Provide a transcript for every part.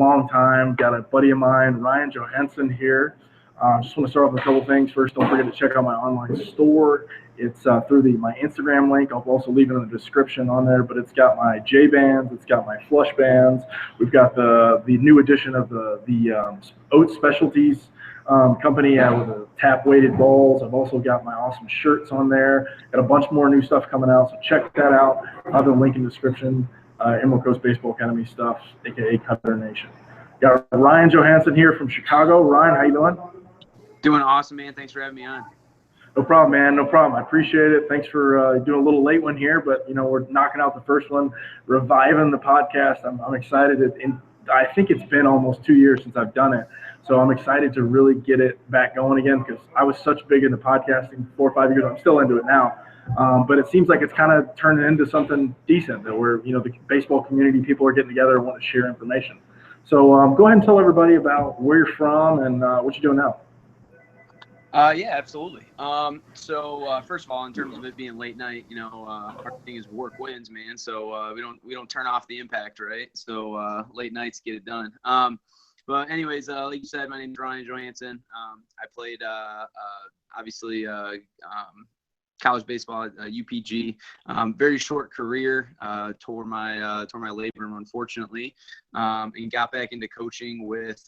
long time. Got a buddy of mine, Ryan Johansen here. Just want to start off with a couple things. First, don't forget to check out my online store. It's through my Instagram link. I'll also leave it in the description on there, but it's got my J bands, it's got my flush bands. We've got the new edition of the Oat Specialties company with the tap weighted balls. I've also got my awesome shirts on there. Got a bunch more new stuff coming out, so check that out. I'll have the link in the description. Emerald Coast Baseball Academy stuff, aka Cutternation. Got Ryan Johansen here from Chicago. Ryan, how you doing? Doing awesome, man. Thanks for having me on. No problem, man. No problem. I appreciate it. Thanks for doing a little late one here, but we're knocking out the first one, reviving the podcast. I'm excited. I think it's been almost 2 years since I've done it, so I'm excited to really get it back going again because I was such big into podcasting 4 or 5 years ago. I'm still into it now, but it seems like it's kind of turning into something decent that where the baseball community, people are getting together and want to share information. So go ahead and tell everybody about where you're from and what you're doing now. Yeah, absolutely. So first of all, in terms of it being late night, our thing is work wins, man. So we don't turn off the impact, right? So late nights get it done. But anyways, like you said, my name is Ryan Johansen. I played obviously college baseball at UPG. Very short career. Tore my labrum, unfortunately, and got back into coaching with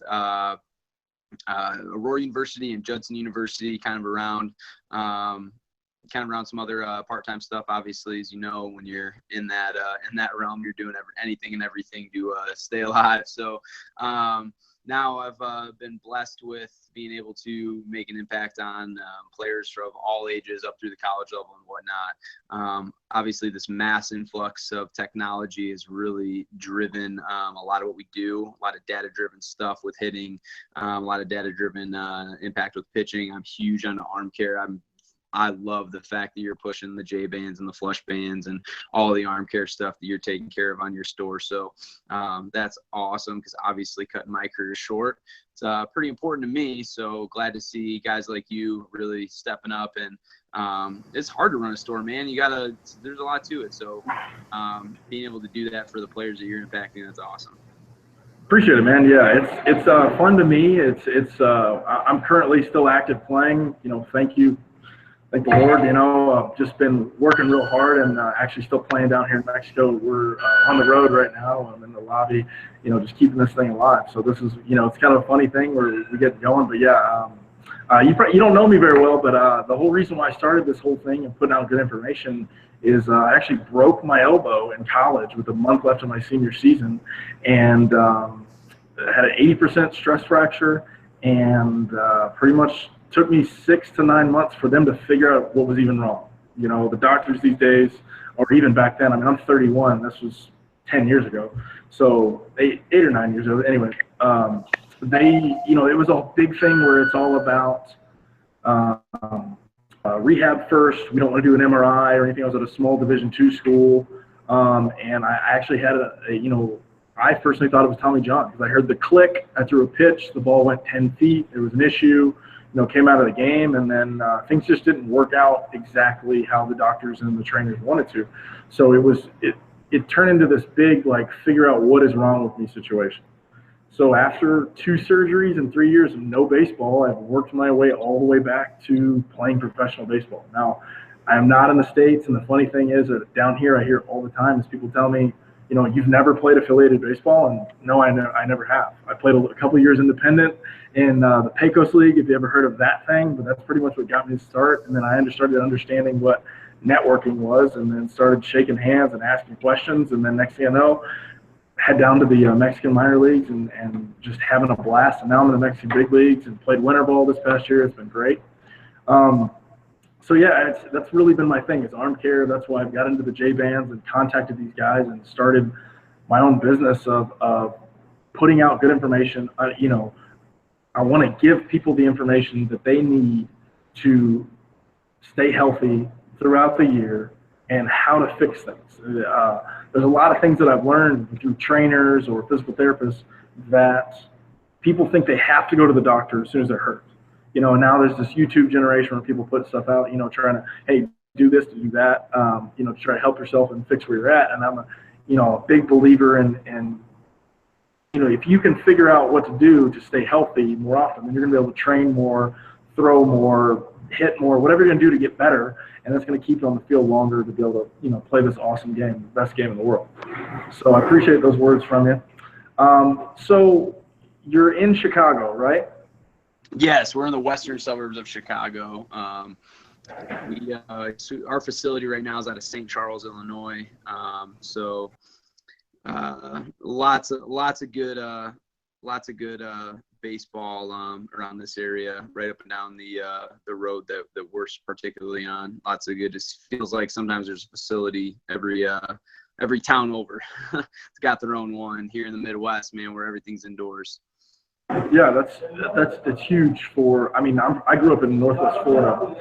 Aurora University and Judson University, kind of around some other part-time stuff. Obviously, as you know, when you're in that realm, you're doing anything and everything to stay alive. So now I've been blessed with being able to make an impact on players of all ages up through the college level and whatnot. Obviously, this mass influx of technology has really driven a lot of what we do, a lot of data-driven stuff with hitting, a lot of data-driven impact with pitching. I'm huge on arm care. I love the fact that you're pushing the J bands and the flush bands and all the arm care stuff that you're taking care of on your store. So that's awesome because obviously cutting my career short, it's pretty important to me. So glad to see guys like you really stepping up. And it's hard to run a store, man. There's a lot to it. So being able to do that for the players that you're impacting, that's awesome. Appreciate it, man. Yeah, it's fun to me. I'm currently still active playing. Thank you. Thank the Lord, I've just been working real hard and actually still playing down here in Mexico. We're on the road right now. I'm in the lobby, just keeping this thing alive. So this is, it's kind of a funny thing where we get going. But yeah, you don't know me very well, but the whole reason why I started this whole thing and putting out good information is I actually broke my elbow in college with a month left of my senior season and had an 80% stress fracture and pretty much took me 6 to 9 months for them to figure out what was even wrong. The doctors these days, or even back then, I'm 31, this was 10 years ago. So 8 or 9 years ago, anyway, it was a big thing where it's all about rehab first. We don't want to do an MRI or anything. I was at a small Division II school. And I actually had I personally thought it was Tommy John because I heard the click, I threw a pitch, the ball went 10 feet, it was an issue. Came out of the game, and then things just didn't work out exactly how the doctors and the trainers wanted to. So it turned into this big, figure out what is wrong with me situation. So after 2 surgeries and 3 years of no baseball, I've worked my way all the way back to playing professional baseball. Now, I am not in the States, and the funny thing is that down here I hear all the time is people tell me, you've never played affiliated baseball, and no, I never have. I played a couple years independent in the Pecos League, if you ever heard of that thing, but that's pretty much what got me to start. And then I started understanding what networking was, and then started shaking hands and asking questions. And then next thing I know, head down to the Mexican minor leagues and just having a blast. And now I'm in the Mexican big leagues and played winter ball this past year. It's been great. So yeah, that's really been my thing is arm care. That's why I've got into the J bands and contacted these guys and started my own business of putting out good information. I want to give people the information that they need to stay healthy throughout the year and how to fix things. There's a lot of things that I've learned through trainers or physical therapists that people think they have to go to the doctor as soon as they're hurt. And now there's this YouTube generation where people put stuff out, trying to, hey, do this, to do that, to try to help yourself and fix where you're at. And I'm a big believer in if you can figure out what to do to stay healthy more often, then you're going to be able to train more, throw more, hit more, whatever you're going to do to get better, and that's going to keep you on the field longer to be able to, play this awesome game, the best game in the world. So I appreciate those words from you. So you're in Chicago, right? Yes, we're in the western suburbs of Chicago. Our facility right now is out of St. Charles, Illinois. Lots of good baseball around this area, right up and down the road that we're particularly on. Lots of good. It feels like sometimes there's a facility every town over. It's got their own one. Here in the Midwest, man, where everything's indoors. Yeah, that's huge for. I mean, I grew up in Northwest Florida.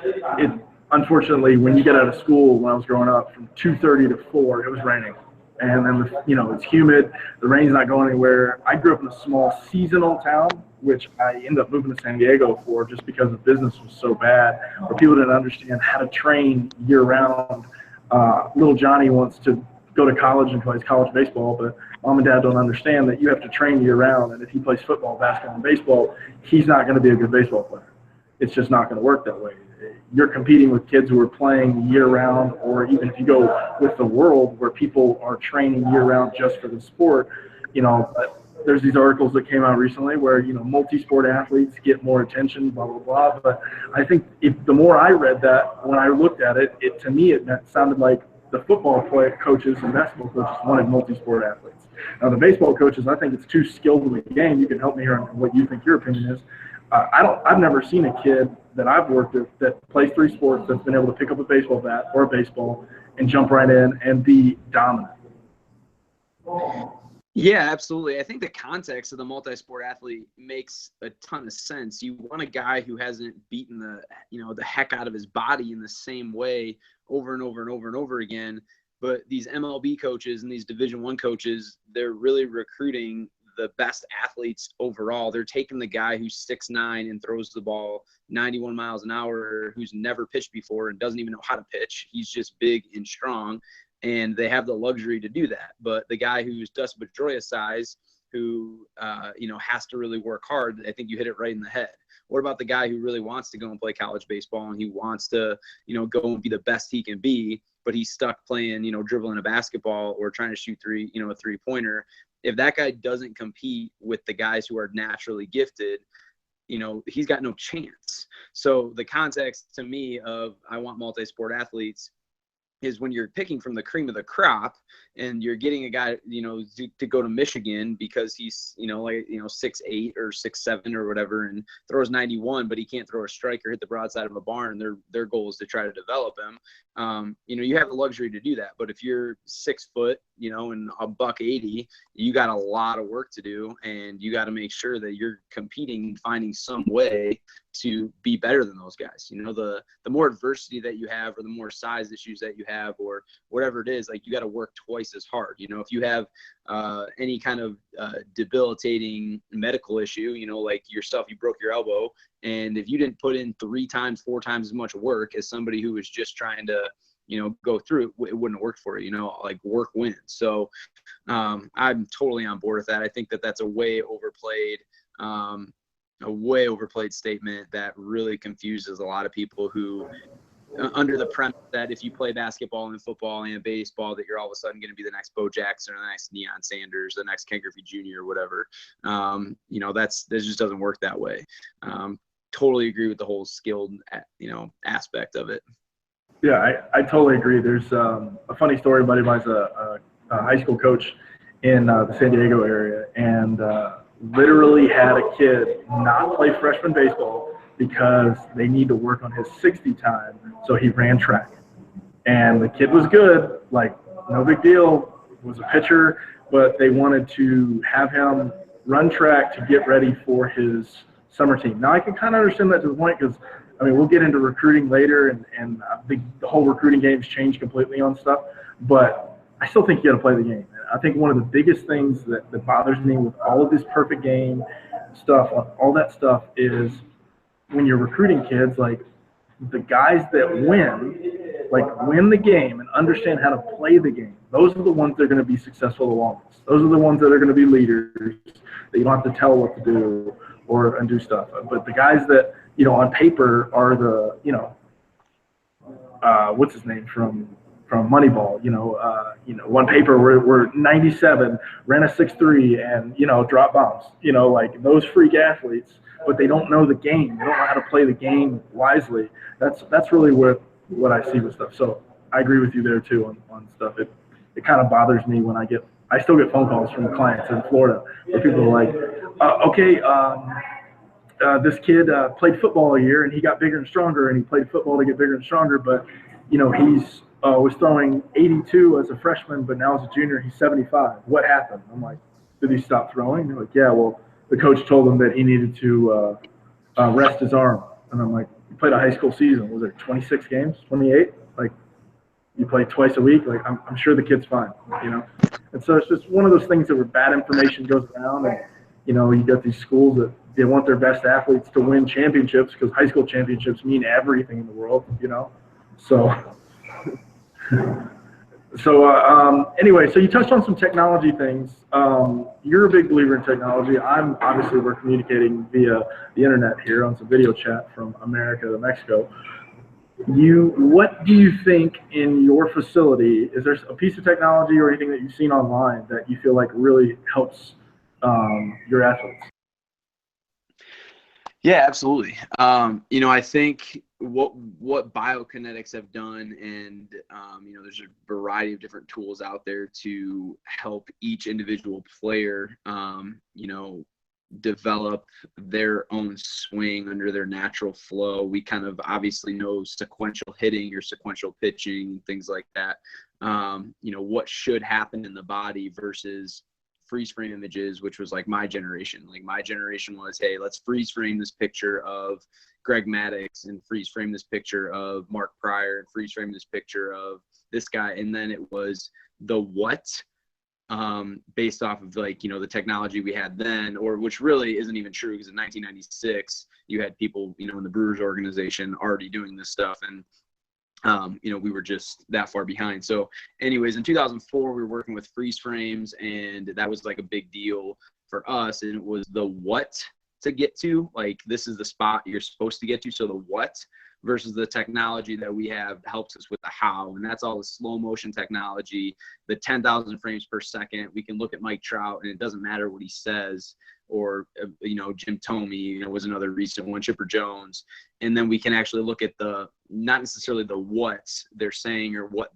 Unfortunately, when you get out of school, when I was growing up, from 2:30 to 4, it was raining, and then it's humid. The rain's not going anywhere. I grew up in a small seasonal town, which I ended up moving to San Diego for, just because the business was so bad, where people didn't understand how to train year round. Little Johnny wants to go to college and plays college baseball, but mom and dad don't understand that you have to train year round, and if he plays football, basketball, and baseball, he's not going to be a good baseball player. It's just not going to work that way. You're competing with kids who are playing year round, or even if you go with the world where people are training year round just for the sport, there's these articles that came out recently where, multi-sport athletes get more attention, blah, blah, blah. But I think the more I read that, when I looked at it, to me, it sounded like the football coaches and basketball coaches wanted multi-sport athletes. Now, the baseball coaches, I think it's too skilled in the game. You can help me here on what you think your opinion is. I've never seen a kid that I've worked with that plays 3 sports that's been able to pick up a baseball bat or a baseball and jump right in and be dominant. Yeah, absolutely. I think the context of the multi-sport athlete makes a ton of sense. You want a guy who hasn't beaten the heck out of his body in the same way over and over and over and over again. But these MLB coaches and these Division I coaches, they're really recruiting the best athletes overall. They're taking the guy who's 6'9" and throws the ball 91 miles an hour, who's never pitched before and doesn't even know how to pitch. He's just big and strong, and they have the luxury to do that. But the guy who's Dustin Pedroia size, who has to really work hard, I think you hit it right in the head. What about the guy who really wants to go and play college baseball, and he wants to, go and be the best he can be, but he's stuck playing, dribbling a basketball or trying to shoot a three-pointer? If that guy doesn't compete with the guys who are naturally gifted, he's got no chance. So the context to me of I want multi-sport athletes is when you're picking from the cream of the crop and you're getting a guy, to go to Michigan because he's, 6'8" or 6'7" or whatever and throws 91, but he can't throw a strike or hit the broadside of a barn. Their goal is to try to develop him. You have the luxury to do that. But if you're 6 foot, and a $180, you got a lot of work to do, and you got to make sure that you're competing, finding some way to be better than those guys. The more adversity that you have, or the more size issues that you have, or whatever it is, like, you got to work twice as hard. If you have any kind of debilitating medical issue, like yourself, you broke your elbow, and if you didn't put in 3 times, 4 times as much work as somebody who was just trying to go through it, it wouldn't work for you. Like, work wins. So I'm totally on board with that. I think that that's a way overplayed statement that really confuses a lot of people who, under the premise that if you play basketball and football and baseball, that you're all of a sudden going to be the next Bo Jackson or the next Deion Sanders, the next Ken Griffey Jr. or whatever. That just doesn't work that way. Totally agree with the whole skilled, aspect of it. Yeah, I totally agree. There's a funny story. A buddy of mine's a high school coach in the San Diego area, and literally had a kid not play freshman baseball because they need to work on his 60 time, so he ran track. And the kid was good, like, no big deal, was a pitcher, but they wanted to have him run track to get ready for his summer team. Now, I can kind of understand that to the point because, we'll get into recruiting later, and I think the whole recruiting game's changed completely on stuff, but I still think you got to play the game. I think one of the biggest things that bothers me with all of this perfect game stuff, all that stuff, is when you're recruiting kids, like, the guys that win the game and understand how to play the game, Those are the ones that are going to be successful the longest. Those are the ones that are going to be leaders that you don't have to tell what to do and do stuff. But the guys that, on paper are the, what's his name from Moneyball, one paper we're 97, ran a 6.3 and, drop bombs, like those freak athletes, but they don't know the game. They don't know how to play the game wisely. That's really what I see with stuff. So I agree with you there too on stuff. It kind of bothers me when I still get phone calls from clients in Florida where people are like, okay, this kid played football a year and he got bigger and stronger, and he played football to get bigger and stronger, but he's was throwing 82 as a freshman, but now as a junior he's 75. What happened? I'm like, did he stop throwing? They're like, yeah, well, the coach told him that he needed to rest his arm. And I'm like, you played a high school season, was it 26 games, 28? Like, you play twice a week. Like, I'm sure the kid's fine, And so it's just one of those things that where bad information goes around, and you got these schools that they want their best athletes to win championships because high school championships mean everything in the world, So, anyway, so you touched on some technology things. You're a big believer in technology. We're communicating via the internet here on some video chat from America to Mexico. What do you think in your facility? Is there a piece of technology or anything that you've seen online that you feel like really helps your athletes? Yeah, absolutely. I think what biokinetics have done, and there's a variety of different tools out there to help each individual player, develop their own swing under their natural flow. We kind of obviously know sequential hitting or sequential pitching, things like that. What should happen in the body versus freeze frame images, which was like my generation. Like my generation was, hey, let's freeze frame this picture of Greg Maddux and freeze frame this picture of Mark Pryor and freeze frame this picture of this guy. And then it was the what, based off of like, the technology we had then, or which really isn't even true, because in 1996, you had people, in the Brewers organization already doing this stuff. And we were just that far behind. So anyways, in 2004, we were working with freeze frames, and that was like a big deal for us. And it was the what to get to, like, this is the spot you're supposed to get to. So the what versus the technology that we have helps us with the how. And that's all the slow motion technology, the 10,000 frames per second. We can look at Mike Trout and it doesn't matter what he says, or, Jim Thome, was another recent one, Chipper Jones. And then we can actually look at not necessarily the what they're saying or what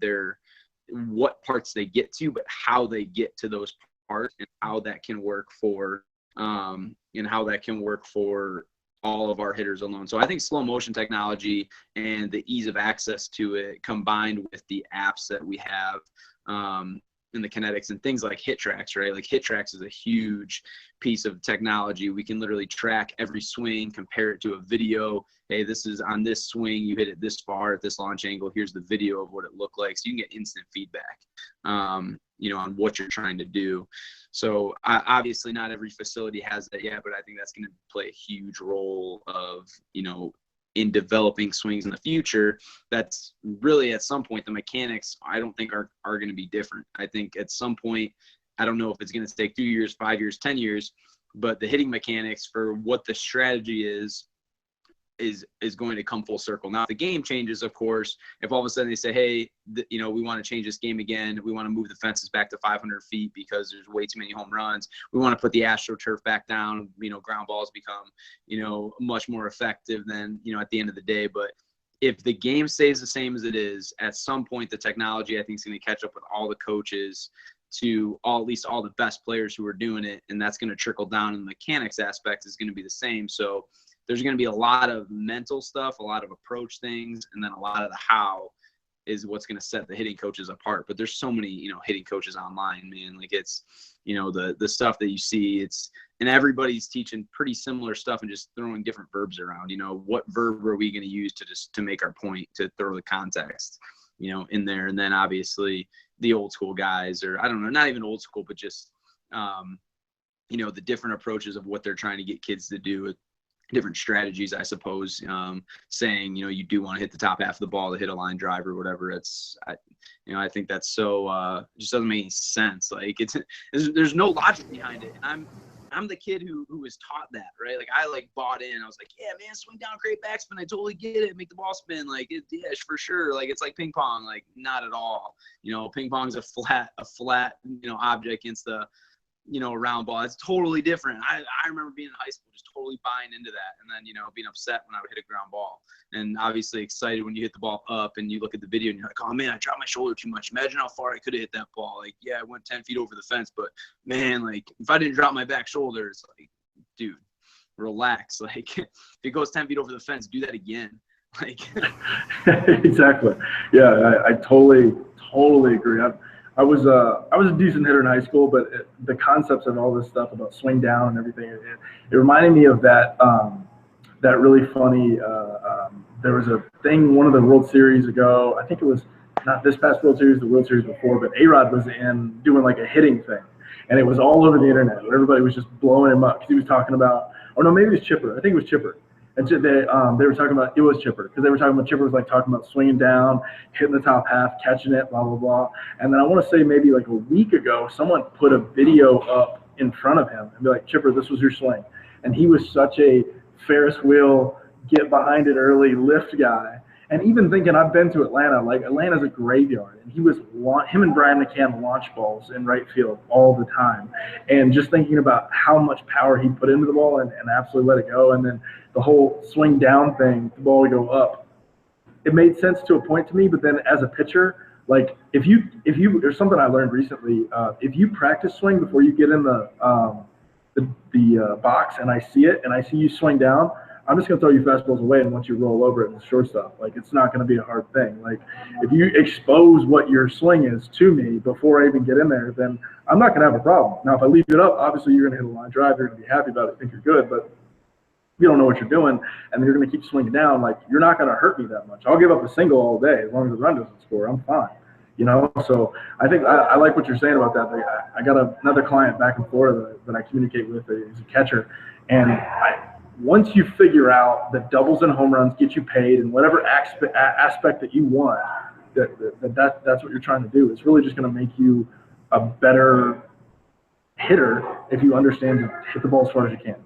parts they get to, but how they get to those parts, and how that can work for, all of our hitters alone. So I think slow motion technology and the ease of access to it, combined with the apps that we have, in the kinetics and things like HitTrax, right? Like HitTrax is a huge piece of technology. We can literally track every swing, compare it to a video. Hey, this is on this swing, you hit it this far at this launch angle. Here's the video of what it looked like. So you can get instant feedback, on what you're trying to do. So obviously not every facility has that yet, but I think that's going to play a huge role of, in developing swings in the future. That's really, at some point, the mechanics, I don't think are going to be different. I think at some point, I don't know if it's going to take 2 years, 5 years, 10 years, but the hitting mechanics for what the strategy is going to come full circle. Now, if the game changes, of course, if all of a sudden they say, hey, we want to change this game again, we want to move the fences back to 500 feet because there's way too many home runs, we want to put the AstroTurf back down, ground balls become, much more effective than, at the end of the day. But if the game stays the same as it is, at some point, the technology, I think, is going to catch up with all the coaches to at least all the best players who are doing it. And that's going to trickle down, and the mechanics aspect is going to be the same. So there's going to be a lot of mental stuff, a lot of approach things, and then a lot of the how is what's going to set the hitting coaches apart. But there's so many, hitting coaches online, man. Like, it's, the stuff that you see, and everybody's teaching pretty similar stuff and just throwing different verbs around. What verb are we going to use to make our point, to throw the context, in there. And then obviously the old school guys, or I don't know, not even old school, but just, the different approaches of what they're trying to get kids to do. different strategies, I suppose, saying, you do want to hit the top half of the ball to hit a line drive or whatever. I think that's so just doesn't make any sense. Like there's no logic behind it. And I'm the kid who was taught that, right? Like I bought in. I was like, yeah, man, swing down, create backspin. I totally get it. Make the ball spin. Like it's for sure. Like it's like ping pong. Like not at all. Ping pong's a flat, object against the, round ball. It's totally different. I remember being in high school just totally buying into that, and then being upset when I would hit a ground ball, and obviously excited when you hit the ball up and you look at the video and you're like, oh man, I dropped my shoulder too much. Imagine how far I could have hit that ball. Like, yeah, I went 10 feet over the fence, but man, like if I didn't drop my back shoulder, it's like, dude, relax. Like if it goes 10 feet over the fence, do that again. Like exactly. Yeah, I totally agree. I was a decent hitter in high school, but the concepts of all this stuff about swing down and everything, it reminded me of that that really funny. There was a thing, one of the World Series ago. I think it was not this past World Series, the World Series before, but A-Rod was in doing like a hitting thing, and it was all over the internet. Where everybody was just blowing him up because he was talking about, or no, maybe it was Chipper. I think it was Chipper. And they were talking about, it was Chipper, because they were talking about, Chipper was like talking about swinging down, hitting the top half, catching it, blah, blah, blah. And then I want to say maybe like a week ago, someone put a video up in front of him and be like, Chipper, this was your swing. And he was such a Ferris wheel, get behind it early, lift guy. And even thinking, I've been to Atlanta, like Atlanta's a graveyard, and him and Brian McCann launch balls in right field all the time. And just thinking about how much power he put into the ball and absolutely let it go. And then the whole swing down thing, the ball would go up. It made sense to a point to me, but then as a pitcher, like if you there's something I learned recently. If you practice swing before you get in the box and I see it and I see you swing down, I'm just going to throw your fastballs away, and once you roll over it in the shortstop, like it's not going to be a hard thing. Like if you expose what your swing is to me before I even get in there, then I'm not going to have a problem. Now, if I leave it up, obviously you're going to hit a line drive. You're going to be happy about it, think you're good, but you don't know what you're doing, and you're going to keep swinging down. Like you're not going to hurt me that much. I'll give up a single all day as long as the run doesn't score. I'm fine. So I think I like what you're saying about that. I got another client back in Florida that I communicate with. He's a catcher, and once you figure out that doubles and home runs get you paid and whatever aspect that you want, that's what you're trying to do. It's really just going to make you a better hitter if you understand to hit the ball as far as you can,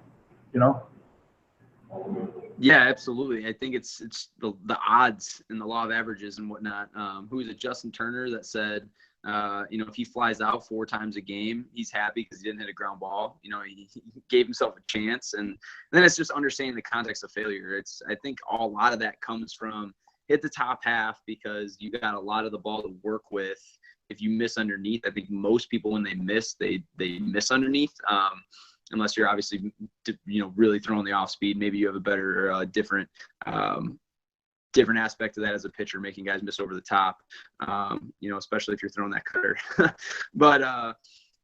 Yeah, absolutely. I think it's the odds and the law of averages and whatnot. Who is it? Justin Turner that said, if he flies out 4 times a game, he's happy because he didn't hit a ground ball. He gave himself a chance. And then it's just understanding the context of failure. I think a lot of that comes from hit the top half because you got a lot of the ball to work with. If you miss underneath, I think most people, when they miss, they miss underneath. Unless you're obviously, really throwing the off speed, maybe you have a better, different aspect of that as a pitcher, making guys miss over the top, especially if you're throwing that cutter. But,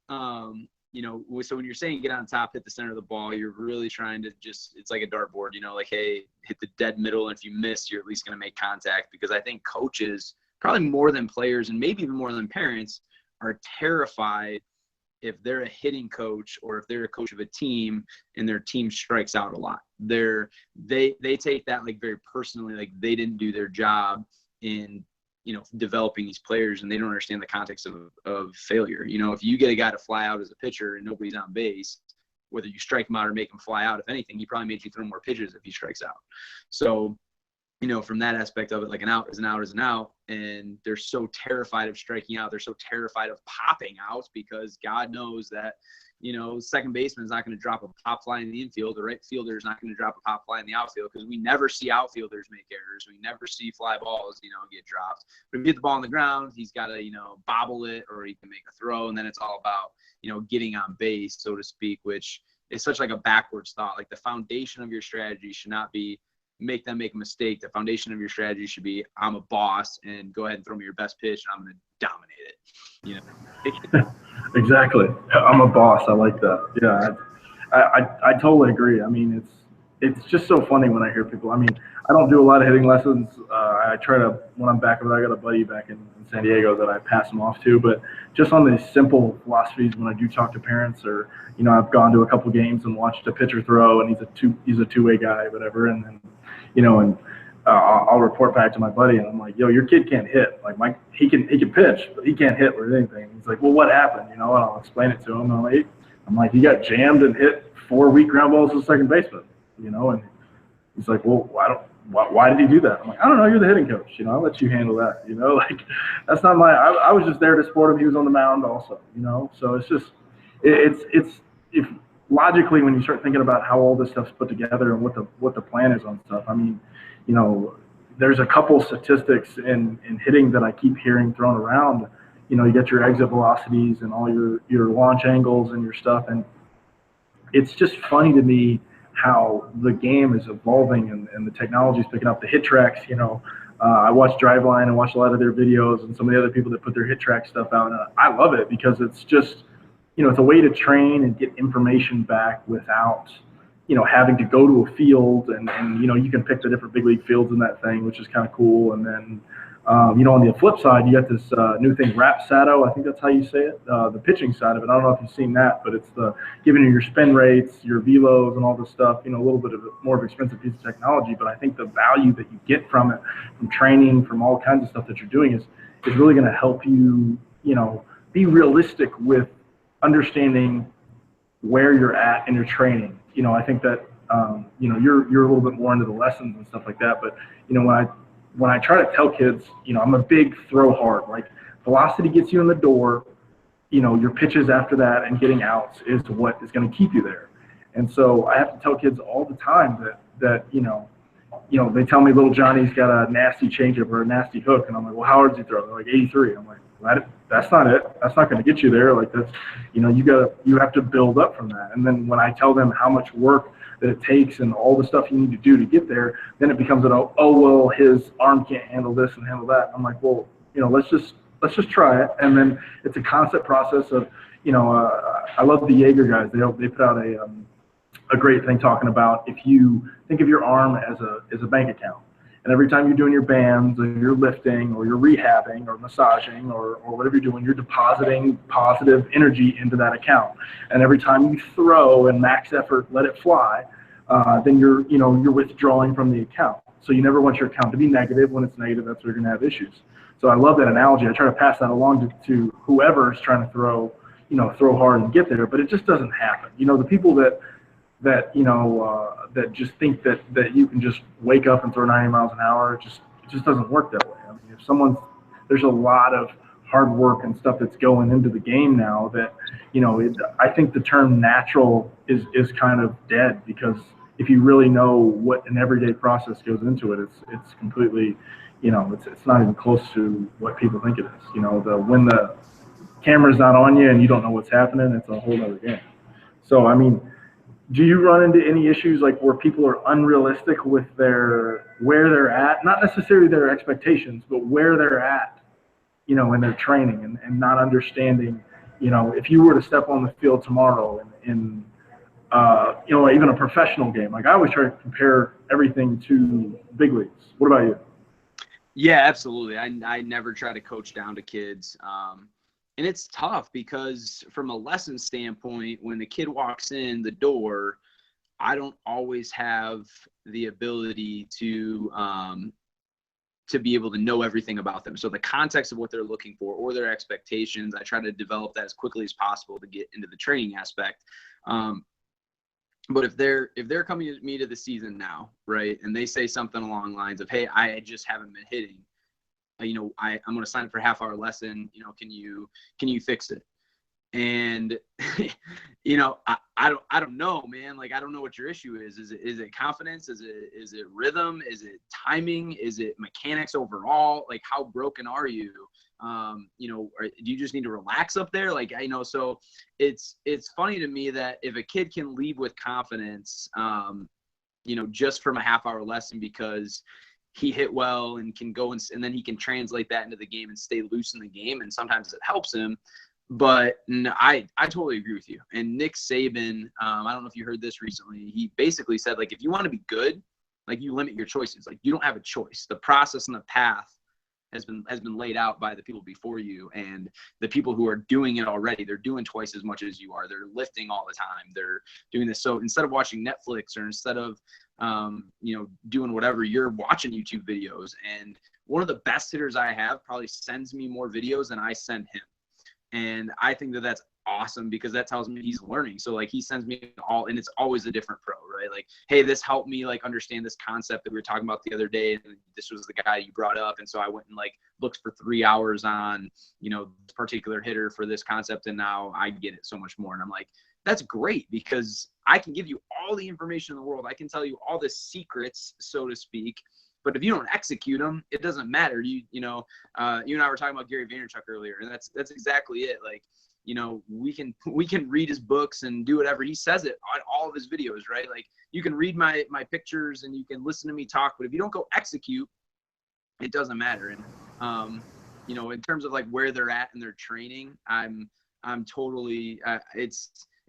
so when you're saying get on top, hit the center of the ball, you're really trying to it's like a dartboard, like, hey, hit the dead middle. And if you miss, you're at least going to make contact, because I think coaches, probably more than players and maybe even more than parents, are terrified if they're a hitting coach or if they're a coach of a team and their team strikes out a lot. They take that like very personally, like they didn't do their job in developing these players, and they don't understand the context of failure. If you get a guy to fly out as a pitcher and nobody's on base, whether you strike him out or make him fly out, if anything, he probably made you throw more pitches if he strikes out. So from that aspect of it, like an out is an out is an out. And they're so terrified of striking out. They're so terrified of popping out, because God knows that, second baseman is not going to drop a pop fly in the infield. The right fielder is not going to drop a pop fly in the outfield, because we never see outfielders make errors. We never see fly balls, get dropped. But if you hit the ball on the ground, he's got to, bobble it, or he can make a throw. And then it's all about, getting on base, so to speak, which is such like a backwards thought. Like the foundation of your strategy should not be make them make a mistake. The foundation of your strategy should be, I'm a boss, and go ahead and throw me your best pitch, and I'm going to dominate it. Exactly. I'm a boss. I like that. Yeah, I totally agree. I mean, it's just so funny when I hear people. I mean, I don't do a lot of hitting lessons. I try to when I'm back. I got a buddy back in San Diego that I pass them off to. But just on these simple philosophies, when I do talk to parents, or I've gone to a couple games and watched a pitcher throw, and he's a two-way guy, whatever, and then and I'll report back to my buddy, and I'm like, yo, your kid can't hit. Like he can pitch, but he can't hit with anything. He's like, well, what happened? And I'll explain it to him. And I'm like, he got jammed and hit 4 weak ground balls to second baseman. And he's like, well, why did he do that? I'm like, I don't know. You're the hitting coach. I'll let you handle that. Like that's not I was just there to support him. He was on the mound also. So it's just it's if logically when you start thinking about how all this stuff's put together and what the plan is on stuff. I mean, there's a couple statistics in hitting that I keep hearing thrown around. You get your exit velocities and all your launch angles and your stuff, and it's just funny to me how the game is evolving and the technology is picking up. The hit tracks, I watch Driveline and watch a lot of their videos and some of the other people that put their hit track stuff out. And I love it because it's just, it's a way to train and get information back without, having to go to a field and you can pick the different big league fields in that thing, which is kind of cool. And then, on the flip side, you got this new thing, Rapsato. I think that's how you say it. The pitching side of it. I don't know if you've seen that, but it's the giving you your spin rates, your velos, and all this stuff. A little bit of more of an expensive piece of technology, but I think the value that you get from it, from training, from all kinds of stuff that you're doing, is really going to help you, be realistic with understanding where you're at in your training. I think that you're a little bit more into the lessons and stuff like that, but when I try to tell kids, I'm a big throw hard. Like velocity gets you in the door, your pitches after that and getting outs is what is going to keep you there. And so I have to tell kids all the time that they tell me little Johnny's got a nasty changeup or a nasty hook, and I'm like, well, how hard does he throw? They're like 83. I'm like, that's not it. That's not going to get you there. Like that's, you have to build up from that. And then when I tell them how much work that it takes and all the stuff you need to do to get there, then it becomes well, his arm can't handle this and handle that. I'm like, well, let's just try it. And then it's a constant process of, I love the Jaeger guys. They put out a great thing talking about if you think of your arm as a bank account. And every time you're doing your bands or you're lifting or you're rehabbing or massaging or whatever you're doing, you're depositing positive energy into that account. And every time you throw and max effort, let it fly, then you're withdrawing from the account. So you never want your account to be negative. When it's negative, that's where you're going to have issues. So I love that analogy. I try to pass that along to whoever's trying to throw hard and get there, but it just doesn't happen. The people that just think that you can just wake up and throw 90 miles an hour. It just doesn't work that way. I mean, there's a lot of hard work and stuff that's going into the game now that, I think the term natural is kind of dead, because if you really know what an everyday process goes into it, it's completely, it's not even close to what people think it is. When the camera's not on you and you don't know what's happening, it's a whole other game. So, I mean, do you run into any issues like where people are unrealistic with where they're at, not necessarily their expectations, but where they're at, in their training and not understanding, if you were to step on the field tomorrow in even a professional game, like I always try to compare everything to big leagues. What about you? Yeah, absolutely. I never try to coach down to kids. And it's tough because from a lesson standpoint, when the kid walks in the door, I don't always have the ability to be able to know everything about them. So the context of what they're looking for or their expectations, I try to develop that as quickly as possible to get into the training aspect. But if they're coming to me to the season now, right, and they say something along the lines of, hey, I just haven't been hitting. I'm going to sign up for a half-hour lesson. Can you fix it? And, I don't know, man. Like, I don't know what your issue is. Is it confidence? Is it rhythm? Is it timing? Is it mechanics overall? Like, how broken are you? Do you just need to relax up there? Like, so it's funny to me that if a kid can leave with confidence, just from a half-hour lesson because he hit well and can go and then he can translate that into the game and stay loose in the game. And sometimes it helps him. But no, I totally agree with you. And Nick Saban, I don't know if you heard this recently. He basically said, like, if you want to be good, like, you limit your choices. Like, you don't have a choice. The process and the path has been laid out by the people before you, and the people who are doing it already, they're doing twice as much as you are. They're lifting all the time. They're doing this. So instead of watching Netflix, or instead of doing whatever, you're watching YouTube videos. And one of the best hitters I have probably sends me more videos than I send him. And I think that that's awesome, because that tells me he's learning. So, like, he sends me all, and it's always a different pro, right? Like, hey, this helped me, like, understand this concept that we were talking about the other day, and this was the guy you brought up. And so I went and, like, looked for 3 hours on, this particular hitter for this concept, and now I get it so much more. And I'm like, that's great, because I can give you all the information in the world. I can tell you all the secrets, so to speak. But if you don't execute them, it doesn't matter. You and I were talking about Gary Vaynerchuk earlier, and that's exactly it. Like, we can read his books and do whatever. He says it on all of his videos, right? Like, you can read my pictures and you can listen to me talk, but if you don't go execute, it doesn't matter. And in terms of, like, where they're at in their training, I'm totally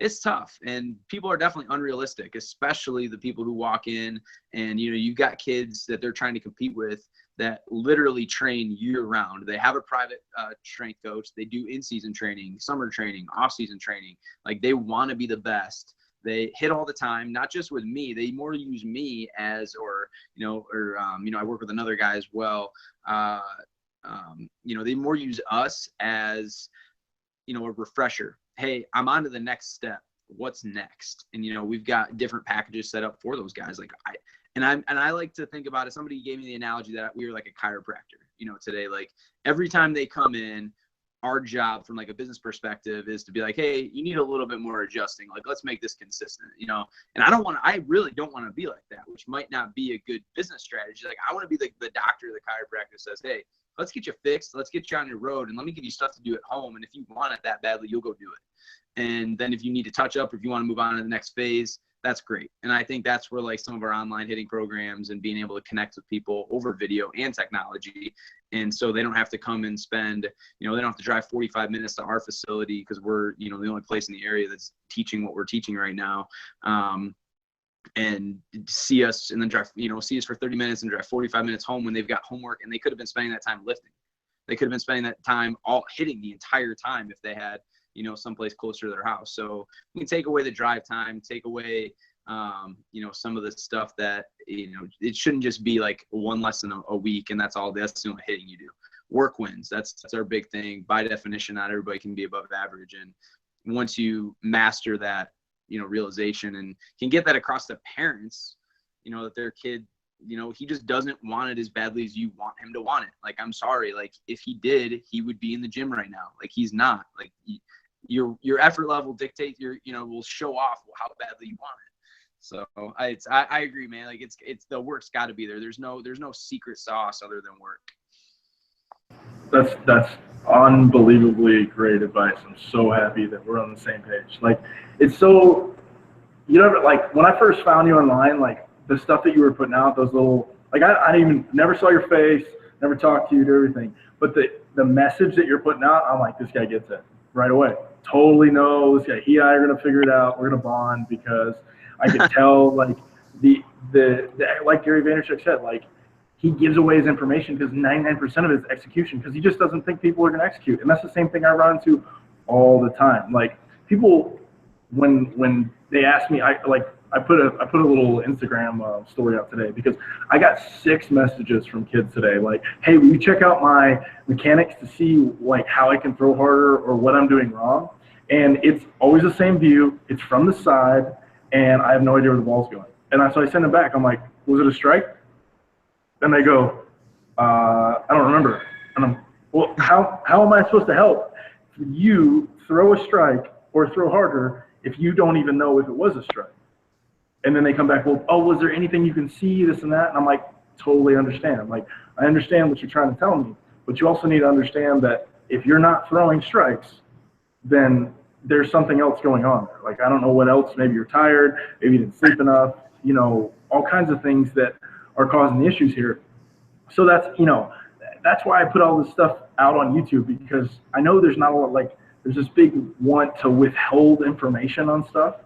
it's tough, and people are definitely unrealistic, especially the people who walk in and, you've got kids that they're trying to compete with that literally train year round. They have a private strength coach. They do in-season training, summer training, off-season training. Like, they want to be the best. They hit all the time, not just with me. They more use me as, I work with another guy as well. They more use us as, a refresher. Hey, I'm on to the next step. What's next? And, we've got different packages set up for those guys. Like, I like to think about it. Somebody gave me the analogy that we were like a chiropractor, today. Like, every time they come in, our job from, like, a business perspective is to be like, hey, you need a little bit more adjusting. Like, let's make this consistent, and I really don't want to be like that, which might not be a good business strategy. Like, I want to be the doctor, the chiropractor says, hey, let's get you fixed. Let's get you on your road, and let me give you stuff to do at home. And if you want it that badly, you'll go do it. And then if you need to touch up, or if you want to move on to the next phase, that's great. And I think that's where, like, some of our online hitting programs and being able to connect with people over video and technology. And so they don't have to come and spend, they don't have to drive 45 minutes to our facility, because we're, the only place in the area that's teaching what we're teaching right now. And see us and then drive, see us for 30 minutes and drive 45 minutes home when they've got homework, and they could have been spending that time lifting. They could have been spending that time all hitting the entire time if they had, someplace closer to their house. So we can take away the drive time, take away, some of the stuff that, it shouldn't just be like one lesson a week, and that's the only hitting you do. Work wins. That's our big thing. By definition, not everybody can be above average. And once you master that, realization, and can get that across to parents, that their kid, he just doesn't want it as badly as you want him to want it. Like, I'm sorry. Like, if he did, he would be in the gym right now. Like, he's not. Like, your effort level dictates will show off how badly you want it. So I agree, man. Like, it's the work's got to be there. There's no secret sauce other than work. That's unbelievably great advice. I'm so happy that we're on the same page. Like, it's so, like, when I first found you online, like, the stuff that you were putting out, those little, like, I even never saw your face, never talked to you, to everything, but the message that you're putting out, I'm like, this guy gets it right away. Totally know this guy. He and I are gonna figure it out. We're gonna bond, because I could tell, like, the like Gary Vaynerchuk said, like, he gives away his information because 99% of it is execution, because he just doesn't think people are going to execute. And that's the same thing I run into all the time. Like, people, when they ask me, I put a little Instagram story out today, because I got 6 messages from kids today, like, hey, will you check out my mechanics to see, like, how I can throw harder or what I'm doing wrong? And it's always the same view. It's from the side, and I have no idea where the ball's going. And so I send them back. I'm like, was it a strike? And they go, I don't remember. And I'm, well, how am I supposed to help you throw a strike or throw harder if you don't even know if it was a strike? And then they come back, well, oh, was there anything you can see, this and that? And I'm like, totally understand. Like, I understand what you're trying to tell me, but you also need to understand that if you're not throwing strikes, then there's something else going on there. Like, I don't know what else. Maybe you're tired. Maybe you didn't sleep enough. All kinds of things that are causing the issues here. So that's why I put all this stuff out on YouTube, because I know there's not a lot, like, there's this big want to withhold information on stuff.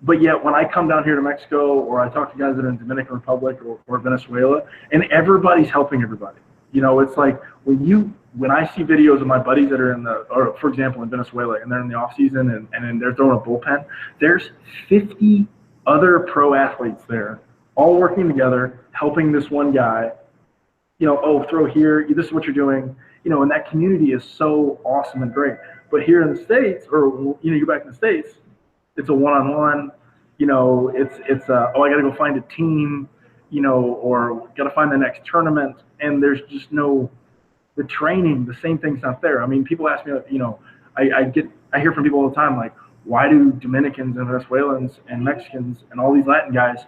But yet, when I come down here to Mexico, or I talk to guys that are in Dominican Republic or Venezuela, and everybody's helping everybody. It's like when I see videos of my buddies that are or for example, in Venezuela, and they're in the off season and then they're throwing a bullpen. There's 50 other pro athletes there, all working together, helping this one guy. Oh, throw here. This is what you're doing. And that community is so awesome and great. But here in the States, or you go back in the States, it's a one-on-one. It's I got to go find a team. Or got to find the next tournament, and there's just no the training. The same thing's not there. I mean, people ask me, I hear from people all the time, like, why do Dominicans and Venezuelans and Mexicans and all these Latin guys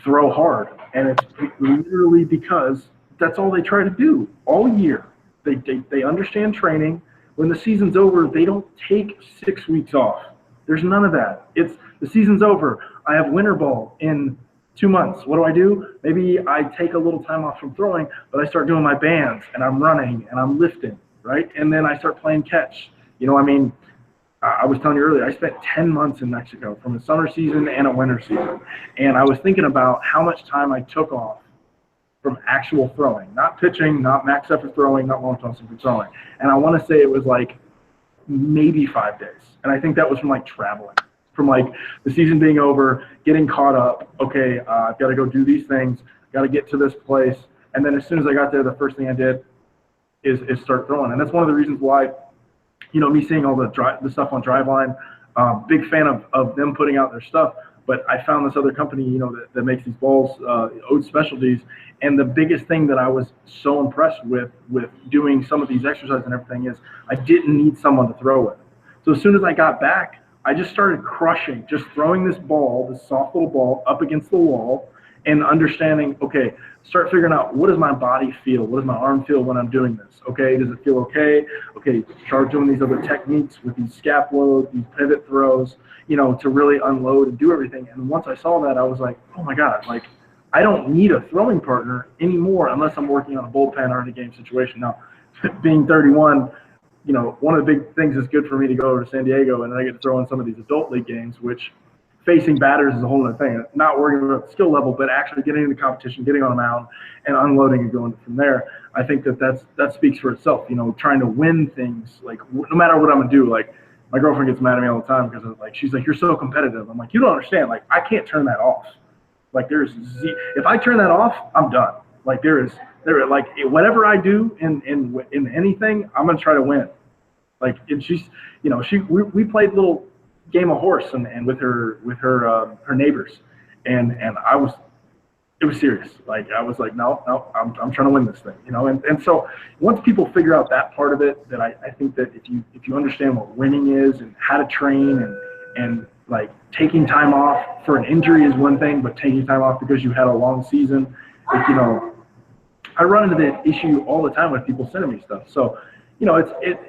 throw hard? And it's literally because that's all they try to do all year. They understand training. When the season's over, they don't take 6 weeks off. There's none of that. It's the season's over. I have winter ball in 2 months. What do? Maybe I take a little time off from throwing, but I start doing my bands and I'm running and I'm lifting, right? And then I start playing catch. I was telling you earlier, I spent 10 months in Mexico from a summer season and a winter season. And I was thinking about how much time I took off from actual throwing, not pitching, not max effort throwing, not long toss for throwing. And I want to say it was like maybe 5 days. And I think that was from like traveling. From like the season being over, getting caught up. Okay, I've got to go do these things. Got to get to this place. And then as soon as I got there, the first thing I did is start throwing. And that's one of the reasons why, me seeing all the stuff on Driveline, big fan of them putting out their stuff. But I found this other company, that makes these balls, Oats Specialties. And the biggest thing that I was so impressed with doing some of these exercises and everything is I didn't need someone to throw with. So as soon as I got back, I just started crushing, just throwing this ball, this soft little ball, up against the wall, and understanding, okay, start figuring out, what does my body feel? What does my arm feel when I'm doing this? Okay, does it feel okay? Okay, start doing these other techniques with these scap loads, these pivot throws, to really unload and do everything. And once I saw that, I was like, oh my God, like, I don't need a throwing partner anymore unless I'm working on a bullpen or in a game situation. Now, being 31, one of the big things that's good for me to go over to San Diego and I get to throw in some of these adult league games, which facing batters is a whole other thing. Not worrying about the skill level, but actually getting into competition, getting on a mound, and unloading and going from there. I think that speaks for itself. Trying to win things, like no matter what I'm gonna do. Like my girlfriend gets mad at me all the time because she's like, you're so competitive. I'm like, you don't understand. Like I can't turn that off. Like if I turn that off, I'm done. Like like whatever I do in anything, I'm gonna try to win. Like and she's we played a little game of horse and with her neighbors, and it was serious. Like I was like, no, I'm trying to win this thing, and so once people figure out that part of it, that I think that if you understand what winning is and how to train and like taking time off for an injury is one thing, but taking time off because you had a long season, like I run into the issue all the time with people sending me stuff. So it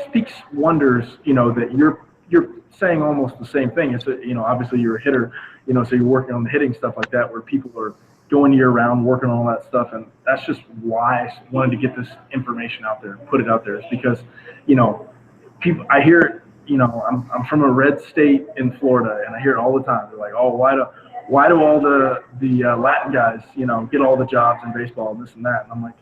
speaks wonders, that you're saying almost the same thing. It's obviously you're a hitter, so you're working on the hitting stuff like that, where people are going year round working on all that stuff, and that's just why I wanted to get this information out there, put it out there. It's because, people, I hear it. I'm from a red state in Florida, and I hear it all the time. They're like, oh, why do all the Latin guys, get all the jobs in baseball and this and that? And I'm like,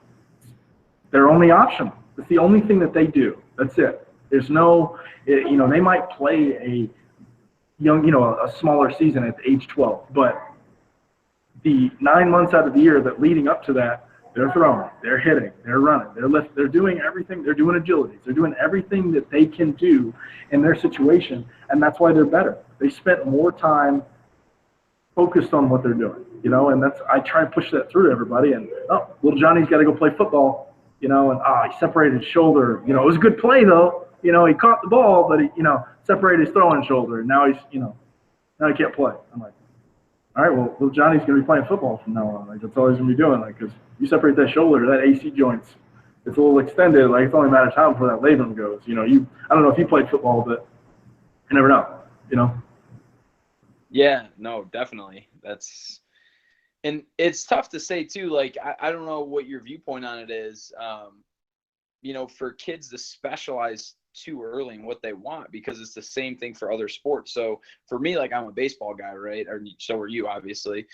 their only option. It's the only thing that they do. That's it. There's no, they might play a a smaller season at age 12, but the 9 months out of the year that leading up to that, they're throwing, they're hitting, they're running, they're lifting, they're doing everything. They're doing agilities. They're doing everything that they can do in their situation, and that's why they're better. They spent more time focused on what they're doing, and I try to push that through to everybody. And little Johnny's got to go play football, and he separated his shoulder. It was a good play though. He caught the ball, but he separated his throwing shoulder, and now he's now he can't play. I'm like, all right, well, little Johnny's going to be playing football from now on. Like, that's all he's going to be doing. Like, because you separate that shoulder, that AC joint's, it's a little extended. Like, it's only a matter of time before that labrum goes. I don't know if you played football, but you never know. Yeah, no, definitely. And it's tough to say too. Like, I don't know what your viewpoint on it is. For kids to specialize too early in what they want, because it's the same thing for other sports. So for me, like, I'm a baseball guy, right? Or so are you, obviously.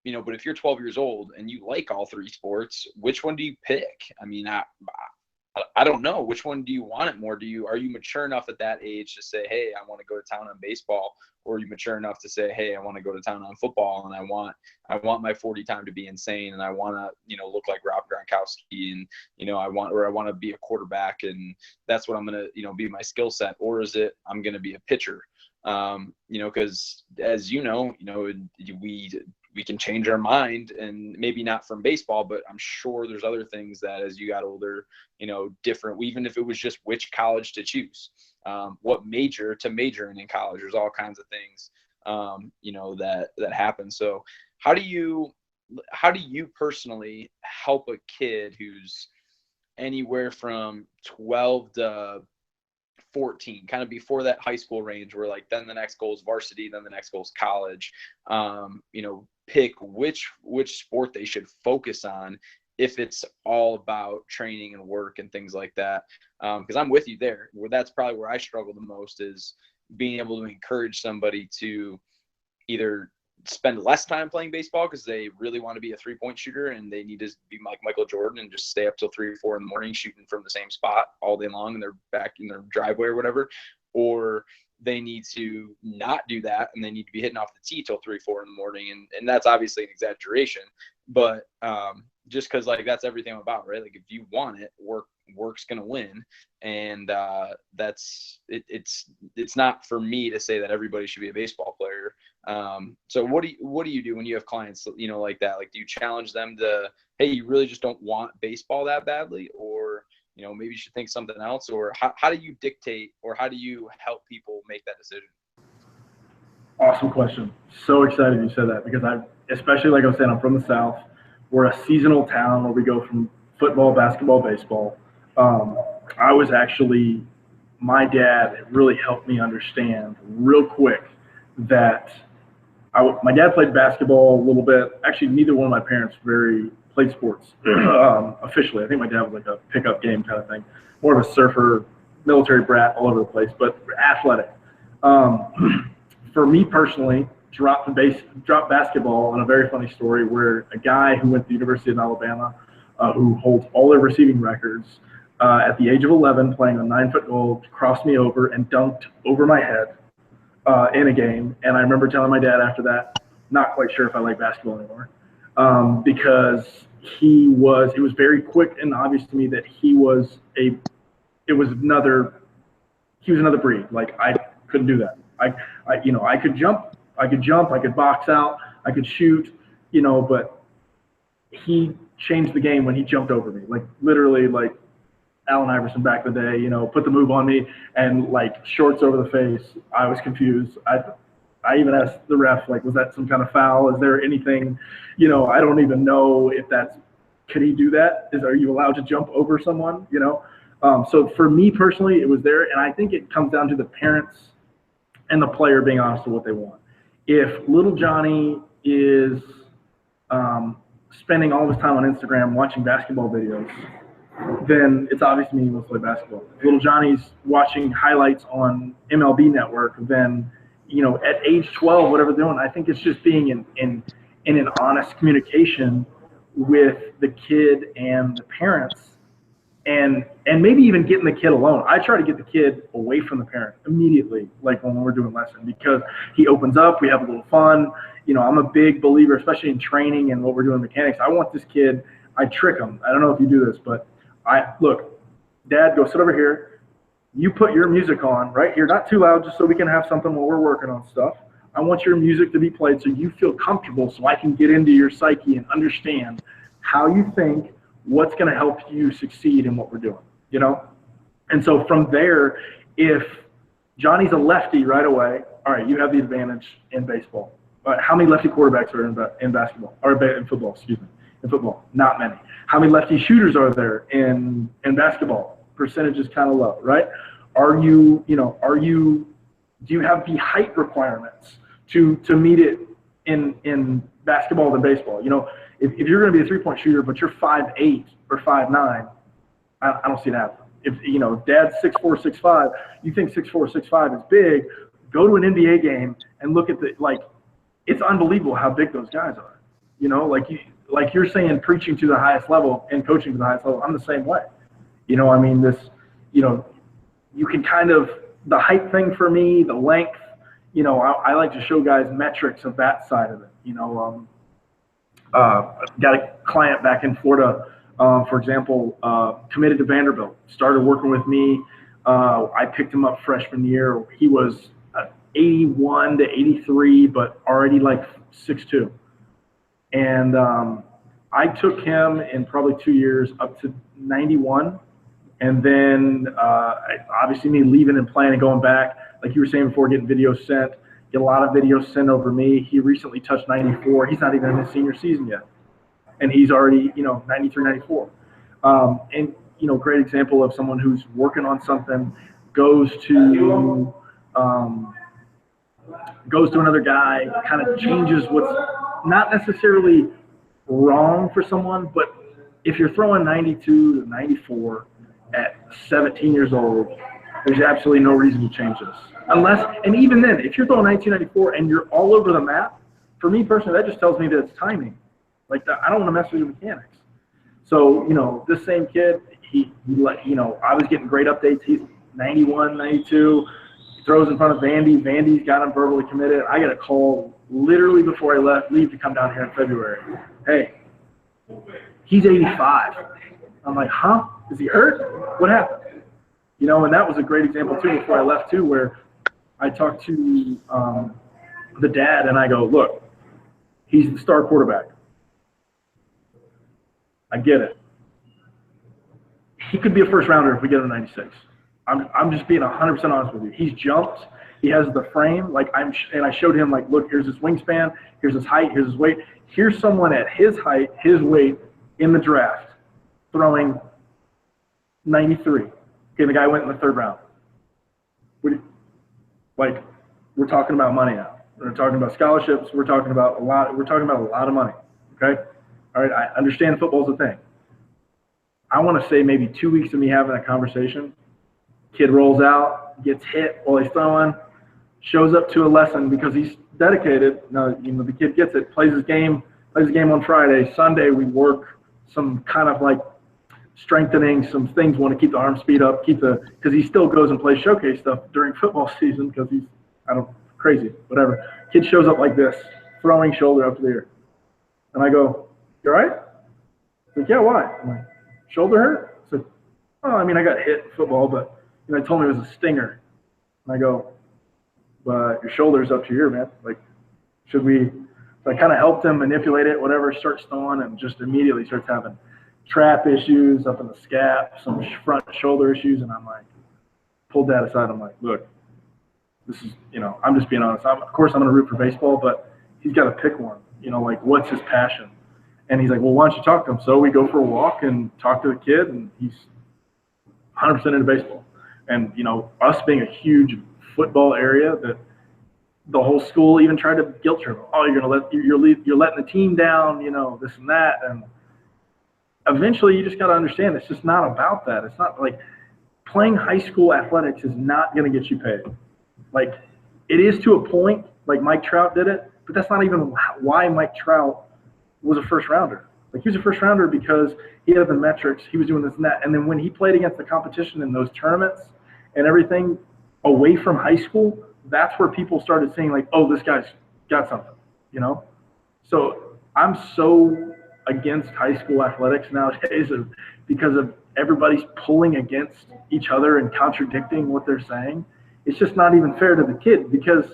You know, but if you're 12 years old and you like all three sports, which one do you pick? I mean, I don't know. Which one do you want it more? Are you mature enough at that age to say, hey, I want to go to town on baseball? Or are you mature enough to say, hey, I want to go to town on football, and I want my 40 time to be insane, and I want to, you know, look like Rob Gronkowski, and, you know, I want to be a quarterback, and that's what I'm going to, you know, be my skill set? Or is it, I'm going to be a pitcher? You know, because as you know, we can change our mind, and maybe not from baseball, but I'm sure there's other things that as you got older, you know, different, even if it was just which college to choose, what major to major in college. There's all kinds of things, you know, that happen. So how do you personally help a kid who's anywhere from 12 to 14, kind of before that high school range, where like then the next goal is varsity, then the next goal is college, you know, pick which sport they should focus on if it's all about training and work and things like that? Because I'm with you there, where that's probably where I struggle the most, is being able to encourage somebody to either spend less time playing baseball because they really want to be a 3-point shooter and they need to be like Michael Jordan and just stay up till 3 or 4 in the morning shooting from the same spot all day long, and they're back in their driveway or whatever, or they need to not do that and they need to be hitting off the tee till 3 or 4 in the morning. And that's obviously an exaggeration, but just because like that's everything I'm about, right? Like if you want it, work's gonna win, and that's it. It's not for me to say that everybody should be a baseball player. So what do you do when you have clients, you know, like that? Like, do you challenge them to, hey, you really just don't want baseball that badly, or, you know, maybe you should think something else? Or how do you dictate, or how do you help people make that decision? Awesome question. So excited you said that, because especially like I was saying, I'm from the South. We're a seasonal town where we go from football, basketball, baseball. My dad really helped me understand real quick that my dad played basketball a little bit. Actually, neither one of my parents played sports officially. I think my dad was like a pickup game kind of thing, more of a surfer, military brat all over the place, but athletic. For me personally, dropped basketball on a very funny story where a guy who went to the University of Alabama, who holds all their receiving records, at the age of 11, playing a 9-foot goal, crossed me over and dunked over my head in a game. And I remember telling my dad after that, not quite sure if I like basketball anymore, because it was very quick and obvious to me that he was another breed. Like, I couldn't do that. I could jump, I could box out, I could shoot, you know, but he changed the game when he jumped over me, like literally like Allen Iverson back in the day, you know, put the move on me and like shorts over the face. I was confused. I even asked the ref, like, was that some kind of foul? Is there anything, you know, I don't even know if could he do that? Are you allowed to jump over someone, you know? So for me personally, it was there. And I think it comes down to the parents and the player being honest with what they want. If little Johnny is spending all of his time on Instagram watching basketball videos, then it's obvious to me he wants to play basketball. If little Johnny's watching highlights on MLB Network, then, you know, at age 12, whatever they're doing, I think it's just being in an honest communication with the kid and the parents, and maybe even getting the kid alone. I try to get the kid away from the parent immediately, like when we're doing lesson, because he opens up, we have a little fun. You know, I'm a big believer, especially in training and what we're doing mechanics. I want this kid, I trick him. I don't know if you do this, but look, Dad, go sit over here. You put your music on right here, not too loud, just so we can have something while we're working on stuff. I want your music to be played so you feel comfortable, so I can get into your psyche and understand how you think, what's going to help you succeed in what we're doing, you know? And so from there, if Johnny's a lefty right away, all right, you have the advantage in baseball. But how many lefty quarterbacks are in basketball, or in football, excuse me, in football? Not many. How many lefty shooters are there in basketball? Percentage is kind of low, right? Do you have the height requirements to meet it in basketball than baseball? You know, if you're going to be a 3-point shooter, but you're 5'8" or 5'9", I don't see it happening. if dad's 6'4", 6'5", you think 6'4", 6'5" is big, go to an NBA game and look at it's unbelievable how big those guys are. Like you're saying, preaching to the highest level and coaching to the highest level. I'm the same way. I mean, you can kind of, the height thing for me, the length, I like to show guys metrics of that side of it. Got a client back in Florida, for example, committed to Vanderbilt, started working with me. I picked him up freshman year. He was 81 to 83, but already like 6'2". And I took him in probably 2 years up to 91. And then obviously me leaving and playing and going back, like you were saying before, getting videos sent, get a lot of videos sent over me. He recently touched 94. He's not even in his senior season yet. And he's already, 93, 94. And, great example of someone who's working on something, goes to another guy, kind of changes what's not necessarily wrong for someone, but if you're throwing 92 to 94 at 17 years old, there's absolutely no reason to change this. And even then, if you're throwing 1994 and you're all over the map, for me personally, that just tells me that it's timing. Like, I don't want to mess with your mechanics. So, this same kid, I was getting great updates. He's 91, 92, throws in front of Vandy. Vandy's got him verbally committed. I got a call literally before I leave to come down here in February. Hey, he's 85. I'm like, huh? Is he hurt? What happened? And that was a great example too before I left too, where I talked to the dad and I go, look, he's the star quarterback. I get it. He could be a first rounder if we get him 96. I'm just being 100% honest with you. He's jumped. He has the frame. And I showed him, like, look, here's his wingspan, here's his height, here's his weight. Here's someone at his height, his weight in the draft, throwing 93. Okay, the guy went in the third round. We're talking about money now. We're talking about scholarships. We're talking about a lot of money. Okay, all right. I understand football's a thing. I want to say maybe 2 weeks of me having that conversation. Kid rolls out, gets hit while he's throwing, shows up to a lesson because he's dedicated. No, the kid gets it. Plays his game on Friday. Sunday we work some kind of like strengthening some things. Want to keep the arm speed up, because he still goes and plays showcase stuff during football season because he's crazy, whatever. Kid shows up like this, throwing shoulder up to the ear, and I go, "You all right?" He's like, "Yeah, why?" I'm like, "Shoulder hurt?" I said, "Oh, I got hit in football, but I told me it was a stinger." And I go, "But your shoulder's up to your ear, man. Like, should we?" So I kind of helped him manipulate it, whatever, starts throwing, and just immediately starts having trap issues up in the scap, some front shoulder issues, and I'm like, pulled that aside. I'm like, look, this is, I'm just being honest. Of course, I'm going to root for baseball, but he's got to pick one. Like, what's his passion? And he's like, well, why don't you talk to him? So we go for a walk and talk to the kid, and he's 100% into baseball. And, us being a huge football area, that the whole school even tried to guilt trip him. Oh, you're letting the team down, this and that. And eventually you just got to understand it's just not about that. It's not like playing high school athletics is not going to get you paid. Like, it is to a point, like Mike Trout did it, but that's not even why Mike Trout was a first rounder. Like, he was a first rounder because he had the metrics, he was doing this and that. And then when he played against the competition in those tournaments and everything away from high school, that's where people started saying, like, oh, this guy's got something, So I'm so against high school athletics nowadays because of everybody's pulling against each other and contradicting what they're saying. It's just not even fair to the kid, because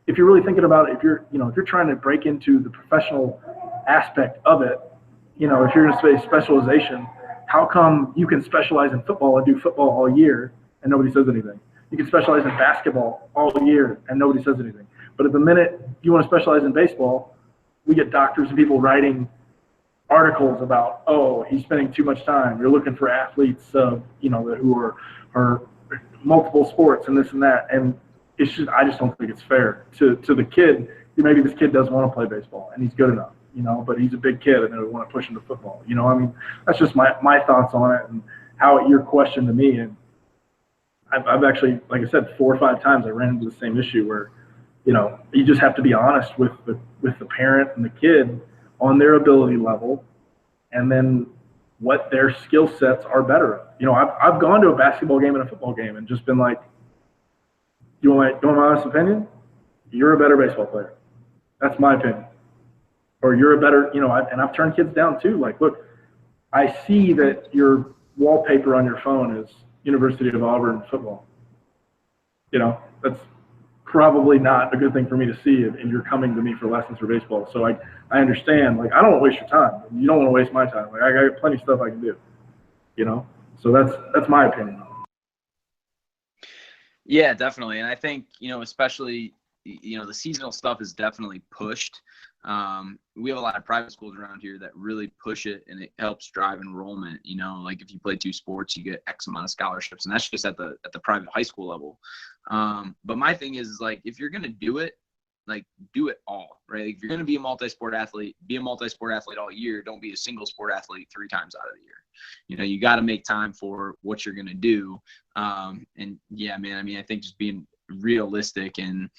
if you're really thinking about it, if you're trying to break into the professional aspect of it, if you're going to say specialization, how come you can specialize in football and do football all year and nobody says anything? You can specialize in basketball all year and nobody says anything. But at the minute you want to specialize in baseball, we get doctors and people writing articles about, oh, he's spending too much time. You're looking for athletes, who are multiple sports and this and that. And it's just, I just don't think it's fair to the kid. Maybe this kid doesn't want to play baseball and he's good enough, but he's a big kid and they want to push him to football. That's just my thoughts on it and how your question to me, and I've actually, like I said, 4 or 5 times I ran into the same issue where, you just have to be honest with the parent and the kid on their ability level, and then what their skill sets are better at. I've gone to a basketball game and a football game and just been like, you want my honest opinion? You're a better baseball player. That's my opinion. Or you're a better, and I've turned kids down too. Like, look, I see that your wallpaper on your phone is University of Auburn football. That's probably not a good thing for me to see if you're coming to me for lessons for baseball. So I understand. Like, I don't want to waste your time. You don't want to waste my time. Like, I got plenty of stuff I can do. So that's my opinion. Yeah, definitely. And I think, especially, the seasonal stuff is definitely pushed. We have a lot of private schools around here that really push it, and it helps drive enrollment. Like if you play 2 sports, you get X amount of scholarships, and that's just at the private high school level. But my thing is, like, if you're going to do it, like, do it all, right? Like, if you're going to be a multi-sport athlete, be a multi-sport athlete all year. Don't be a single sport athlete 3 times out of the year. You got to make time for what you're going to do. And yeah, man, I mean, I think just being realistic, and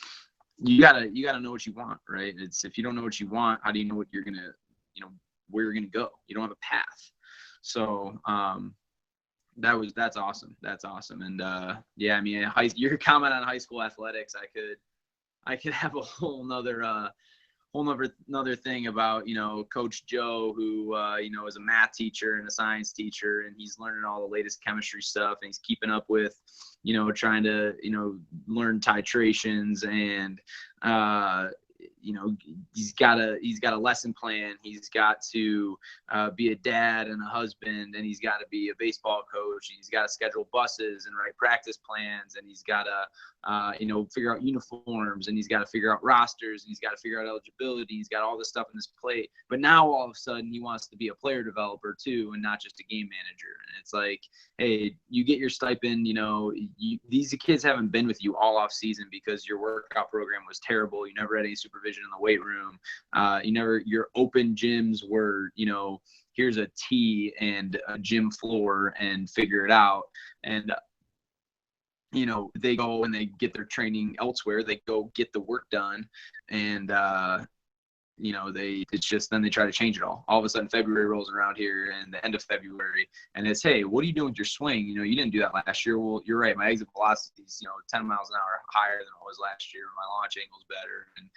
you gotta know what you want, right? It's, if you don't know what you want, how do you know what you're going to, where you're going to go? You don't have a path. So, that's awesome. That's awesome. And, yeah, I mean, your comment on high school athletics, I could have a whole nother thing about, Coach Joe, who, is a math teacher and a science teacher, and he's learning all the latest chemistry stuff, and he's keeping up with, trying to, learn titrations, and, he's got a lesson plan. He's got to be a dad and a husband, and he's got to be a baseball coach. And he's got to schedule buses and write practice plans, and he's got to, figure out uniforms, and he's got to figure out rosters, and he's got to figure out eligibility. He's got all this stuff in his plate. But now all of a sudden he wants to be a player developer too, and not just a game manager. And it's like, hey, you get your stipend. These kids haven't been with you all off season because your workout program was terrible. You never had any supervision in the weight room. Your open gyms were, here's a tee and a gym floor and figure it out. And, they go and they get their training elsewhere. They go get the work done, and, then they try to change it all. All of a sudden February rolls around here, and the end of February, and it's, hey, what are you doing with your swing? You didn't do that last year. Well, you're right. My exit velocity is, 10 miles an hour higher than it was last year. My launch angle is better, and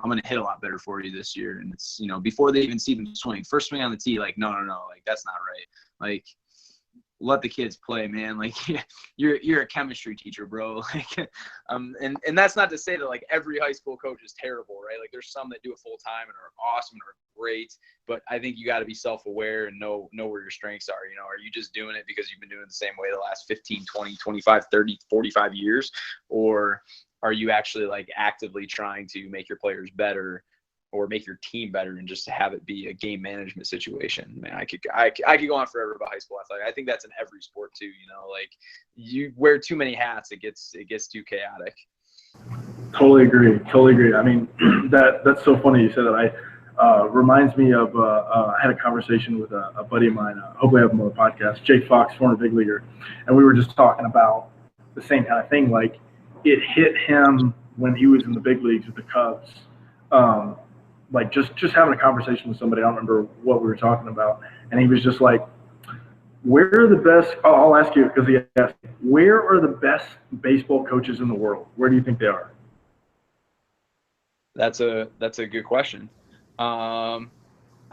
I'm going to hit a lot better for you this year. And it's, before they even see them swing, first swing on the tee, like, no, like, that's not right. Like, let the kids play, man. Like, you're a chemistry teacher, bro. Like, and that's not to say that, like, every high school coach is terrible, right? Like, there's some that do it full time and are awesome and are great, but I think you got to be self-aware and know where your strengths are. Are you just doing it because you've been doing it the same way the last 15, 20, 25, 30, 45 years, or are you actually, like, actively trying to make your players better or make your team better, and just to have it be a game management situation? Man, I could go on forever about high school athletics. I think that's in every sport too. Like, you wear too many hats, it gets too chaotic. Totally agree. I mean, that's so funny you said that. Reminds me of I had a conversation with a buddy of mine. Hopefully, I have him on the podcast. Jake Fox, former big leaguer, and we were just talking about the same kind of thing. Like, it hit him when he was in the big leagues with the Cubs. Like, just having a conversation with somebody, I don't remember what we were talking about, and he was just like, where are the best, I'll ask you, because he asked, where are the best baseball coaches in the world? Where do you think they are? That's a good question. I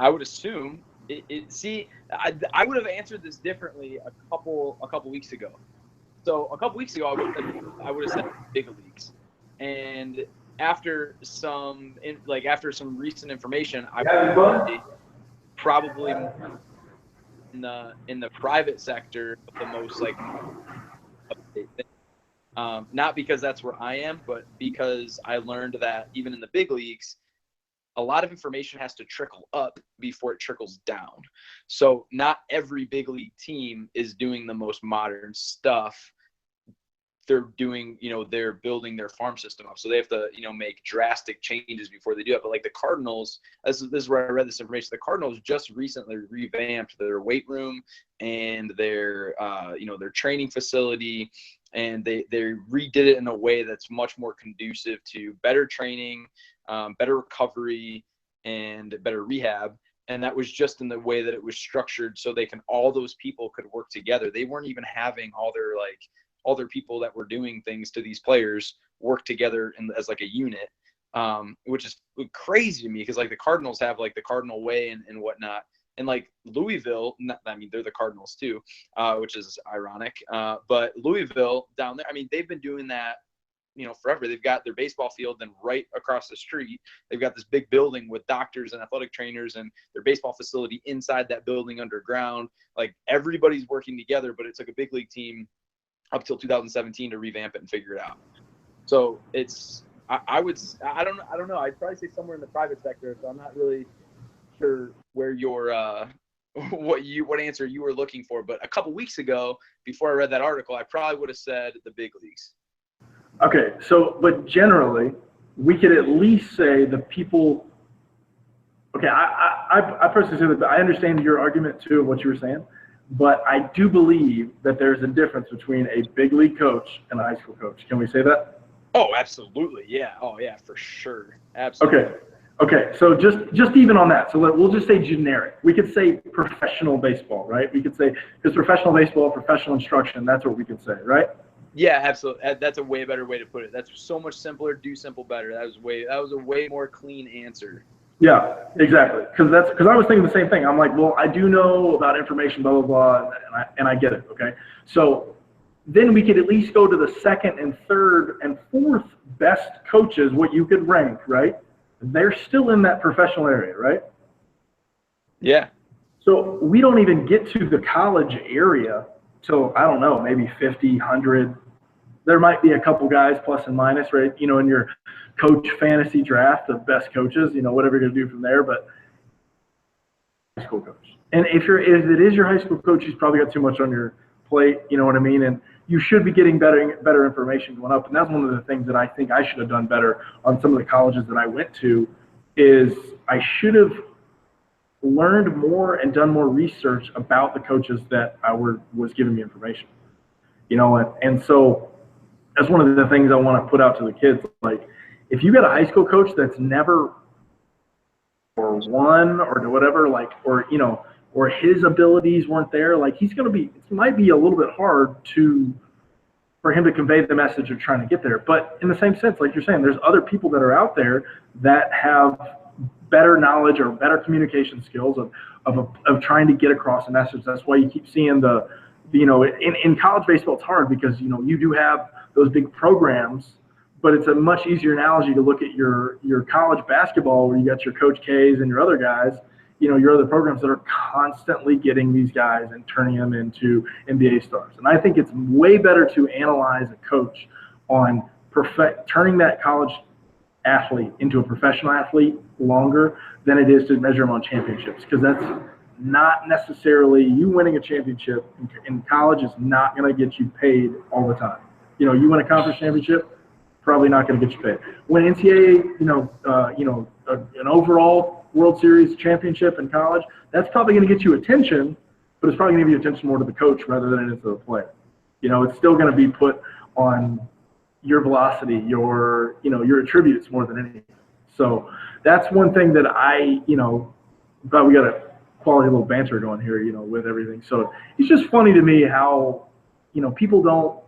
would assume I would have answered this differently a couple weeks ago. So a couple weeks ago, I would have said big leagues, and after some recent information, I would probably in the private sector the most, like, not because that's where I am, but because I learned that even in the big leagues, a lot of information has to trickle up before it trickles down. So not every big league team is doing the most modern stuff they're doing, they're building their farm system up. So they have to, make drastic changes before they do it. But like the Cardinals, this is where I read this information. The Cardinals just recently revamped their weight room and their, their training facility. And they redid it in a way that's much more conducive to better training, better recovery, and better rehab. And that was just in the way that it was structured, so all those people could work together. They weren't even having all their people that were doing things to these players work together as like a unit, which is crazy to me, because like the Cardinals have like the Cardinal way and whatnot. And like Louisville, they're the Cardinals too, which is ironic. But Louisville down there, they've been doing that, forever. They've got their baseball field, then right across the street, they've got this big building with doctors and athletic trainers, and their baseball facility inside that building underground. Like everybody's working together, but it took a big league team up till 2017 to revamp it and figure it out. So I don't know. I'd probably say somewhere in the private sector. So I'm not really sure where your what answer you were looking for. But a couple weeks ago, before I read that article, I probably would have said the big leagues. Okay, but generally, we could at least say the people. Okay, I personally say that I understand your argument too of what you were saying, but I do believe that there's a difference between a big league coach and a high school coach. Can we say that? Oh, absolutely, yeah. Oh, yeah, for sure, absolutely. Okay. So just even on that, so we'll just say generic. We could say professional baseball, right? We could say, because professional baseball, professional instruction, that's what we could say, right? Yeah, absolutely. That's a way better way to put it. That's so much simpler. Do simple better. That was a way more clean answer. Yeah, exactly. Because I was thinking the same thing. I'm like, well, I do know about information, blah blah blah, and I get it. Okay, so then we could at least go to the second and third and fourth best coaches, what you could rank, right? They're still in that professional area, right? Yeah. So we don't even get to the college area till, I don't know, maybe 50, 100. There might be a couple guys plus and minus, right? In your coach fantasy draft of best coaches, whatever you're going to do from there. But high school coach. And if it is your high school coach, he's probably got too much on your plate, you know what I mean? And you should be getting better information going up. And that's one of the things that I think I should have done better on some of the colleges that I went to, is I should have learned more and done more research about the coaches that was giving me information. And so that's one of the things I want to put out to the kids. Like, if you got a high school coach that's never or won or whatever, like, or his abilities weren't there, like, it might be a little bit hard for him to convey the message of trying to get there. But in the same sense, like you're saying, there's other people that are out there that have better knowledge or better communication skills of trying to get across a message. That's why you keep seeing in college baseball, it's hard because, you do have those big programs, but it's a much easier analogy to look at your college basketball, where you got your Coach K's and your other guys, your other programs that are constantly getting these guys and turning them into NBA stars. And I think it's way better to analyze a coach on turning that college athlete into a professional athlete longer than it is to measure them on championships, because that's not necessarily, you winning a championship in college is not going to get you paid all the time. You win a conference championship, probably not going to get you paid. Win NCAA, an overall World Series championship in college, that's probably going to get you attention, but it's probably going to give you attention more to the coach rather than it is to the player. It's still going to be put on your velocity, your attributes more than anything. So that's one thing that but we got a quality little banter going here, with everything. So it's just funny to me how, people don't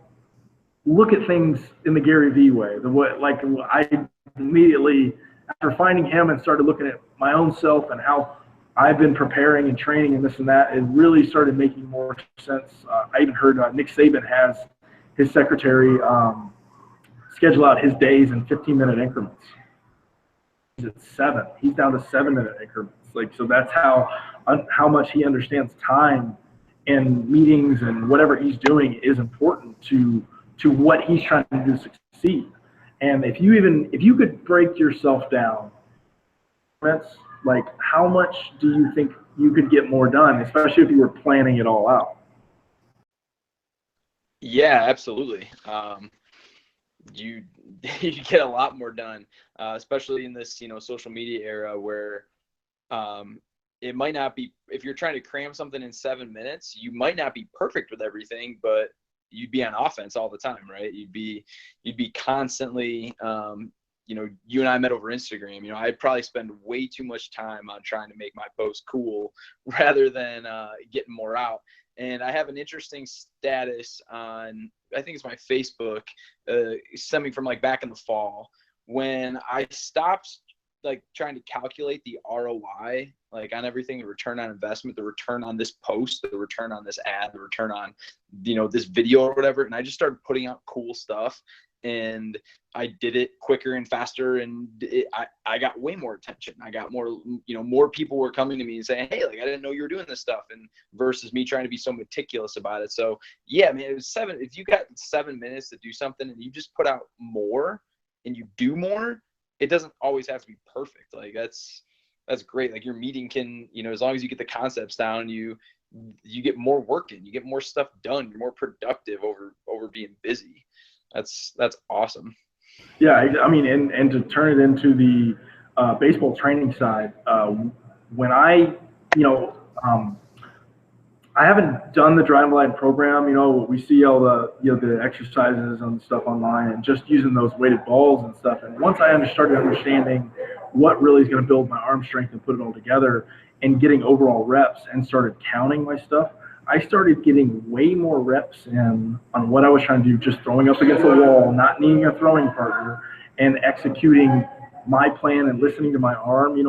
look at things in the Gary Vee way. I immediately, after finding him and started looking at my own self and how I've been preparing and training and this and that, it really started making more sense. I even heard Nick Saban has his secretary schedule out his days in 15-minute increments. He's at 7. He's down to 7-minute increments. So that's how much he understands time and meetings, and whatever he's doing is important to what he's trying to do to succeed. And if you could break yourself down, like, how much do you think you could get more done, especially if you were planning it all out? Yeah, absolutely. You you get a lot more done, especially in this social media era where it might not be, if you're trying to cram something in 7 minutes, you might not be perfect with everything, but you'd be on offense all the time, right? You'd be constantly, you and I met over Instagram. I'd probably spend way too much time on trying to make my post cool rather than getting more out. And I have an interesting status on, I think it's my Facebook, stemming from like back in the fall when I stopped like trying to calculate the ROI, like on everything, the return on investment, the return on this post, the return on this ad, the return on, this video or whatever. And I just started putting out cool stuff, and I did it quicker and faster. And I got way more attention. I got more, more people were coming to me and saying, hey, like, I didn't know you were doing this stuff. And versus me trying to be so meticulous about it. So yeah, man, it was if you got 7 minutes to do something and you just put out more and you do more, it doesn't always have to be perfect. Like that's great. Like your meeting can, as long as you get the concepts down, you get more work in, you get more stuff done. You're more productive over being busy. That's awesome. Yeah, I mean, and to turn it into the baseball training side, when you know, um, I haven't done the drive line program. We see all the the exercises and stuff online, and just using those weighted balls and stuff. And once I started understanding what really is going to build my arm strength and put it all together, and getting overall reps, and started counting my stuff, I started getting way more reps in on what I was trying to do, just throwing up against the wall, not needing a throwing partner, and executing my plan and listening to my arm.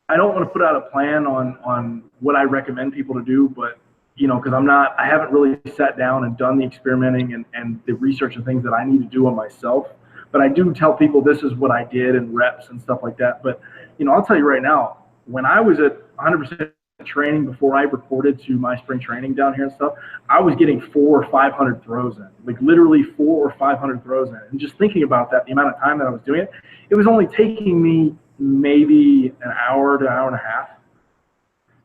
I don't want to put out a plan on what I recommend people to do, but because I haven't really sat down and done the experimenting and the research and things that I need to do on myself. But I do tell people this is what I did and reps and stuff like that. But I'll tell you right now, when I was at 100% training before I reported to my spring training down here and stuff, I was getting 400 or 500 throws in, like literally 400 or 500 throws in. And just thinking about that, the amount of time that I was doing it, it was only taking me maybe an hour to an hour and a half.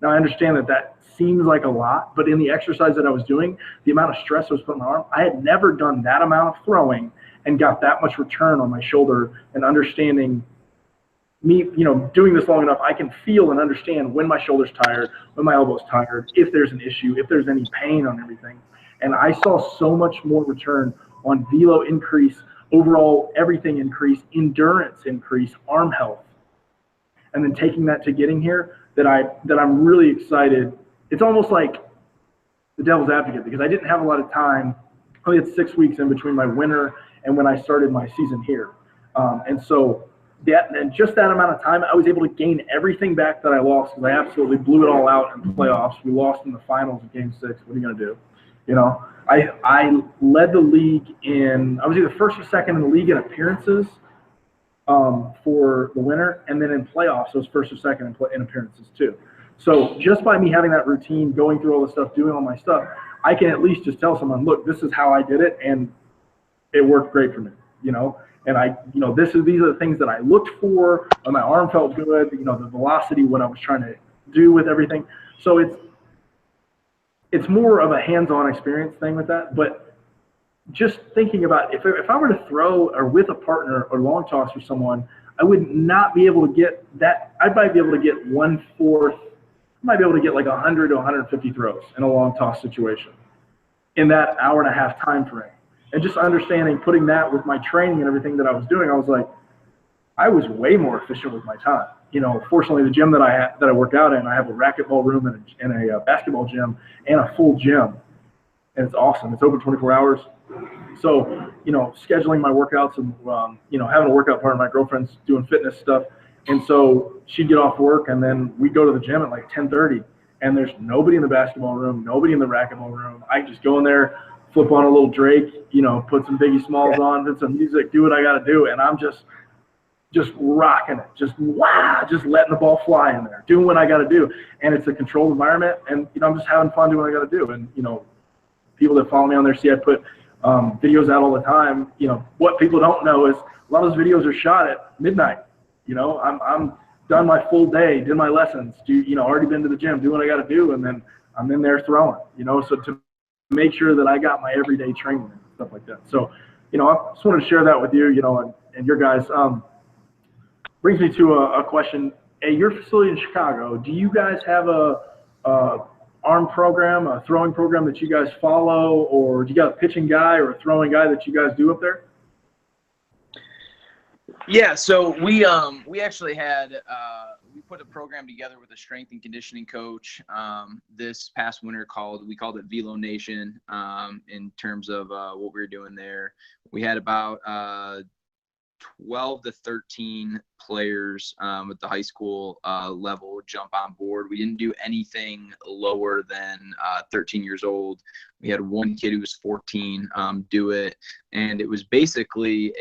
Now I understand that seems like a lot, but in the exercise that I was doing, the amount of stress I was putting on my arm, I had never done that amount of throwing and got that much return on my shoulder. And understanding me, doing this long enough, I can feel and understand when my shoulder's tired, when my elbow's tired, if there's an issue, if there's any pain on everything. And I saw so much more return on velo increase, overall everything increase, endurance increase, arm health. And then taking that to getting here, that I'm really excited. It's almost like the devil's advocate, because I didn't have a lot of time. I only had 6 weeks in between my winter and when I started my season here. And so just that amount of time, I was able to gain everything back that I lost, because I absolutely blew it all out in the playoffs. We lost in the finals of Game 6. What are you going to do? I led the league I was either first or second in the league in appearances for the winter, and then in playoffs, I was first or second in appearances too. So just by me having that routine, going through all the stuff, doing all my stuff, I can at least just tell someone, look, this is how I did it, and it worked great for me. And these are the things that I looked for. My arm felt good. The velocity, what I was trying to do with everything. So it's more of a hands-on experience thing with that. But just thinking about if I were to throw or with a partner or long toss with someone, I would not be able to get that. I might be able to get 1/4. I might be able to get like 100 to 150 throws in a long toss situation in that hour and a half time frame. And just understanding, putting that with my training and everything that I was doing, I was like, I was way more efficient with my time. Fortunately, the gym that I work out in, I have a racquetball room and a basketball gym and a full gym, and it's awesome. It's open 24 hours. So, scheduling my workouts and, having a workout partner, my girlfriend's doing fitness stuff. And so she'd get off work, and then we'd go to the gym at like 10:30, and there's nobody in the basketball room, nobody in the racquetball room. I just go in there, flip on a little Drake, put some Biggie Smalls on, put some music, do what I got to do. And I'm just rocking it, just letting the ball fly in there, doing what I got to do. And it's a controlled environment, and, I'm just having fun doing what I got to do. And, people that follow me on there see I put videos out all the time. What people don't know is a lot of those videos are shot at midnight. I'm done my full day, did my lessons, already been to the gym, doing what I got to do, and then I'm in there throwing. So to make sure that I got my everyday training and stuff like that. So, I just wanted to share that with you, and your guys. Brings me to a question. At your facility in Chicago, do you guys have a arm program, a throwing program that you guys follow, or do you got a pitching guy or a throwing guy that you guys do up there? Yeah, so we actually had we put a program together with a strength and conditioning coach this past winter we called it Velo Nation in terms of what we were doing there. We had about 12 to 13 players at the high school level jump on board. We didn't do anything lower than 13 years old. We had one kid who was 14 do it, and it was basically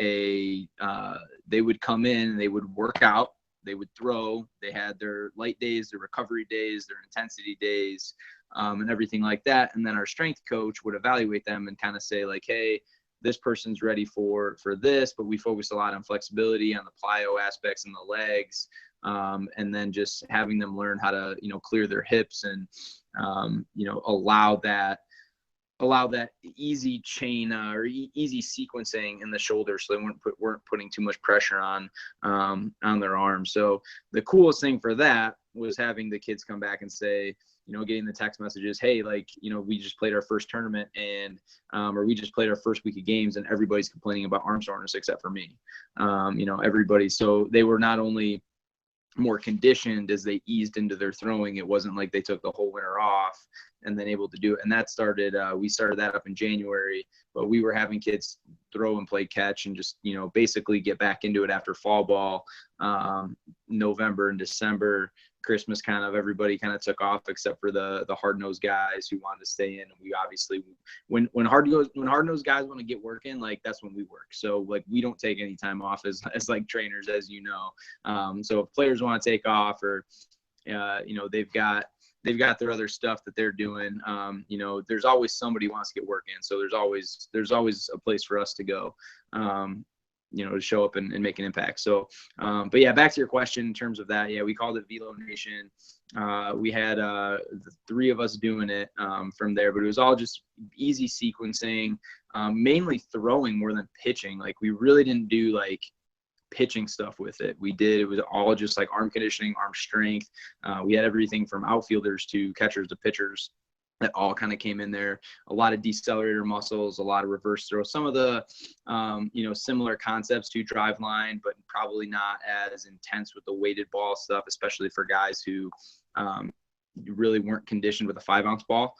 they would come in, they would work out, they would throw, they had their light days, their recovery days, their intensity days, and everything like that. And then our strength coach would evaluate them and kind of say like, hey, this person's ready for this, but we focus a lot on flexibility, on the plyo aspects and the legs, and then just having them learn how to, clear their hips and, allow that easy chain or easy sequencing in the shoulder, so they weren't putting too much pressure on their arms. So the coolest thing for that was having the kids come back and say, getting the text messages, hey, we just played our first tournament and, or we just played our first week of games and everybody's complaining about arm soreness except for me. Everybody. So they were not only more conditioned as they eased into their throwing, it wasn't like they took the whole winter off and then able to do it. And that started, we started that up in January, but we were having kids throw and play catch and just, basically get back into it after fall ball, November and December. Christmas everybody took off except for the hard-nosed guys who wanted to stay in. And we obviously, when hard-nosed guys want to get working, that's when we work. So we don't take any time off as trainers, as so if players want to take off or they've got their other stuff that they're doing, there's always somebody who wants to get work in. So there's always a place for us to go, to show up and make an impact. So, but yeah, back to your question in terms of that. Yeah, we called it Velo Nation. We had the three of us doing it from there, but it was all just easy sequencing, mainly throwing more than pitching. We really didn't do pitching stuff with it. It was all just arm conditioning, arm strength. We had everything from outfielders to catchers to pitchers that all came in there. A lot of decelerator muscles, a lot of reverse throw, some of the, similar concepts to drive line, but probably not as intense with the weighted ball stuff, especially for guys who really weren't conditioned with a 5-ounce ball,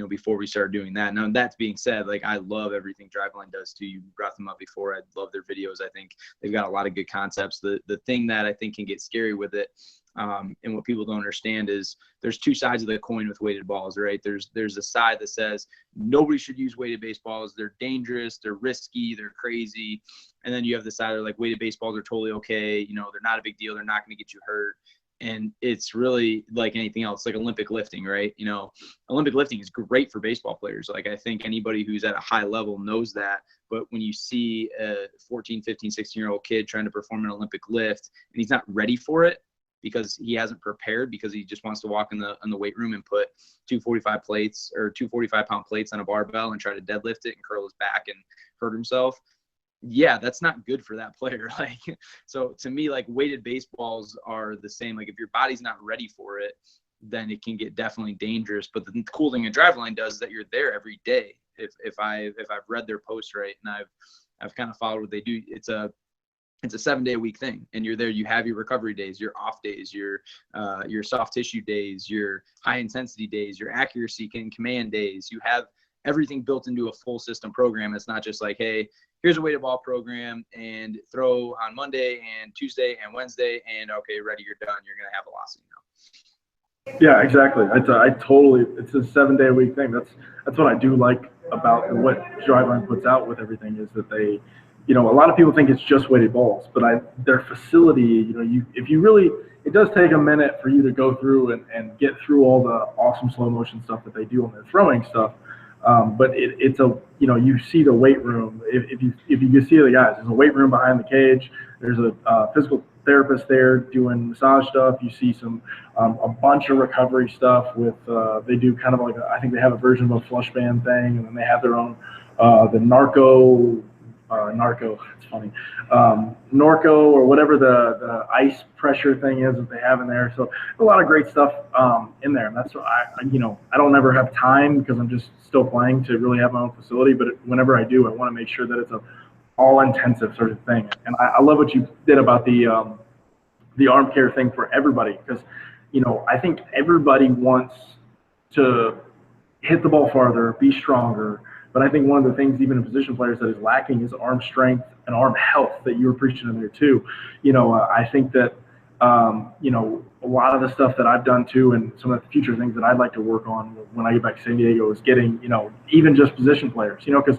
before we started doing that. Now, that being said, I love everything Driveline does too. You brought them up before. I love their videos. I think they've got a lot of good concepts. The thing that I think can get scary with it, and what people don't understand is there's two sides of the coin with weighted balls, right? There's a side that says nobody should use weighted baseballs. They're dangerous, they're risky, they're crazy. And then you have the side that weighted baseballs are totally okay. They're not a big deal. They're not going to get you hurt. And it's really like anything else, like Olympic lifting, right? Olympic lifting is great for baseball players. I think anybody who's at a high level knows that. But when you see a 14, 15, 16-year-old kid trying to perform an Olympic lift and he's not ready for it because he hasn't prepared, because he just wants to walk in the weight room and put 245 plates or 245-pound plates on a barbell and try to deadlift it and curl his back and hurt himself. Yeah, that's not good for that player. So to me, weighted baseballs are the same. If your body's not ready for it, then it can get definitely dangerous. But the cool thing a Driveline does is that you're there every day. If I've read their posts right, and I've kind of followed what they do, it's a 7-day-a-week thing, and you're there. You have your recovery days, your off days, your soft tissue days, your high intensity days, your accuracy and command days. You have everything built into a full system program. It's not just hey, here's a weighted ball program and throw on Monday and Tuesday and Wednesday and okay, ready, you're done. You're going to have velocity now. Yeah, exactly. It's a 7-day-a-week thing. That's what I do like about what Driveline puts out with everything is that they, a lot of people think it's just weighted balls, but their facility, it does take a minute for you to go through and get through all the awesome slow motion stuff that they do on their throwing stuff. But you see the weight room. If you see the guys, there's a weight room behind the cage. There's a physical therapists there doing massage stuff. You see some a bunch of recovery stuff with they do kind of like I think they have a version of a flush band thing, and then they have their own the narco. It's funny, Norco or whatever the ice pressure thing is that they have in there. So a lot of great stuff in there, and that's what I don't ever have time because I'm just still playing to really have my own facility. But whenever I do, I want to make sure that it's a all intensive sort of thing. And I love what you did about the arm care thing for everybody, because I think everybody wants to hit the ball farther, be stronger. But I think one of the things, even in position players, that is lacking is arm strength and arm health that you were preaching in there too. I think that a lot of the stuff that I've done too, and some of the future things that I'd like to work on when I get back to San Diego, is getting even just position players. Because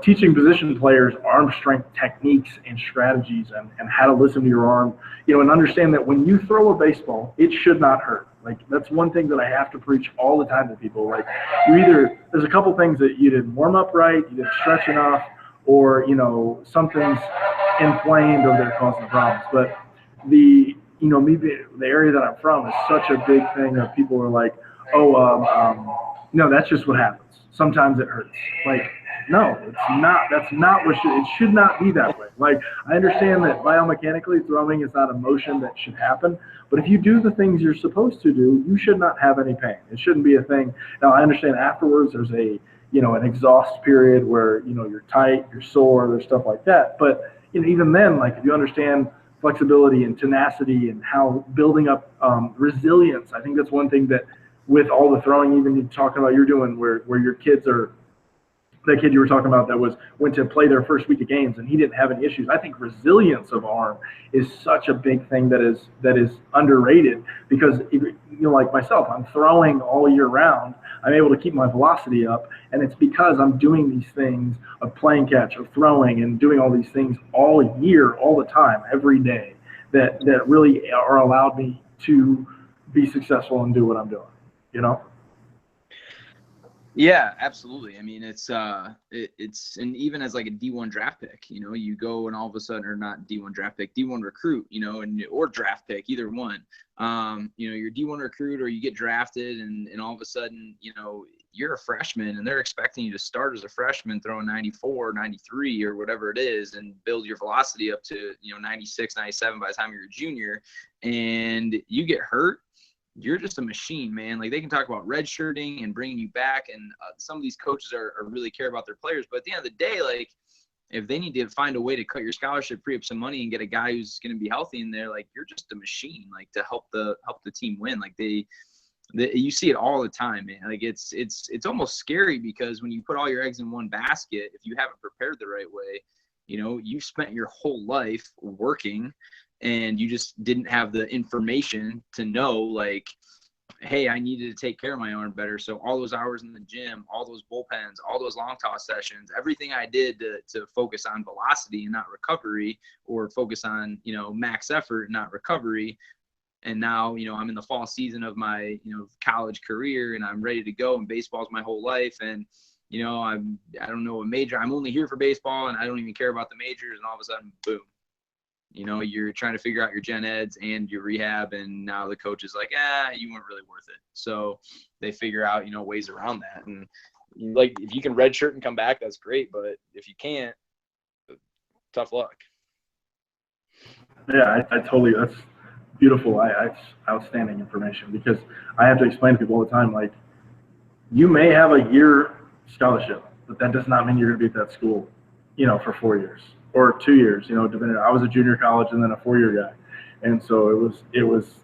teaching position players arm strength techniques and strategies and how to listen to your arm, and understand that when you throw a baseball, it should not hurt. Like, that's one thing that I have to preach all the time to people. Like, there's a couple things that you didn't warm up right, you didn't stretch enough, or something's inflamed or they're causing problems. But the area that I'm from is such a big thing that people are like, no, that's just what happens. Sometimes it hurts. Like, no, it's not. That's not it should not be that way. Like, I understand that biomechanically throwing is not a motion that should happen, but if you do the things you're supposed to do, you should not have any pain. It shouldn't be a thing. Now, I understand afterwards there's an exhaust period where, you're tight, you're sore, there's stuff like that. But, even then, like, if you understand flexibility and tenacity and how building up resilience, I think that's one thing that with all the throwing, even you talking about you're doing where your kids are, that kid you were talking about that went to play their first week of games and he didn't have any issues. I think resilience of arm is such a big thing that is underrated, because like myself, I'm throwing all year round. I'm able to keep my velocity up, and it's because I'm doing these things of playing catch, of throwing, and doing all these things all year, all the time, every day, that really are allowed me to be successful and do what I'm doing. Yeah, absolutely. I mean, it's and even as like a D1 draft pick, you go and all of a sudden, or not D1 draft pick, D1 recruit, or draft pick, either one. You're D1 recruit, or you get drafted, and all of a sudden, you're a freshman and they're expecting you to start as a freshman throwing 94, 93 or whatever it is, and build your velocity up to, 96, 97 by the time you're a junior, and you get hurt. You're just a machine, man. Like, they can talk about redshirting and bringing you back, and some of these coaches are really care about their players. But at the end of the day, like, if they need to find a way to cut your scholarship, free up some money, and get a guy who's going to be healthy in there, like, you're just a machine, like, to help the team win. Like, you see it all the time, man. Like, it's almost scary, because when you put all your eggs in one basket, if you haven't prepared the right way, you've spent your whole life working, and you just didn't have the information to know, like, hey, I needed to take care of my arm better. So all those hours in the gym, all those bullpens, all those long toss sessions, everything I did to focus on velocity and not recovery, or focus on, max effort, not recovery. And now, I'm in the fall season of my, college career, and I'm ready to go, and baseball's my whole life. And, I don't know a major. I'm only here for baseball, and I don't even care about the majors. And all of a sudden, boom. You're trying to figure out your gen eds and your rehab, and now the coach is like, you weren't really worth it. So they figure out, ways around that. And like, if you can redshirt and come back, that's great. But if you can't, tough luck. Yeah, I totally, that's beautiful. It's outstanding information, because I have to explain to people all the time, like, you may have a year scholarship, but that does not mean you're going to be at that school, for 4 years. Or 2 years, depending. I was a junior college and then a 4-year guy, and so it was,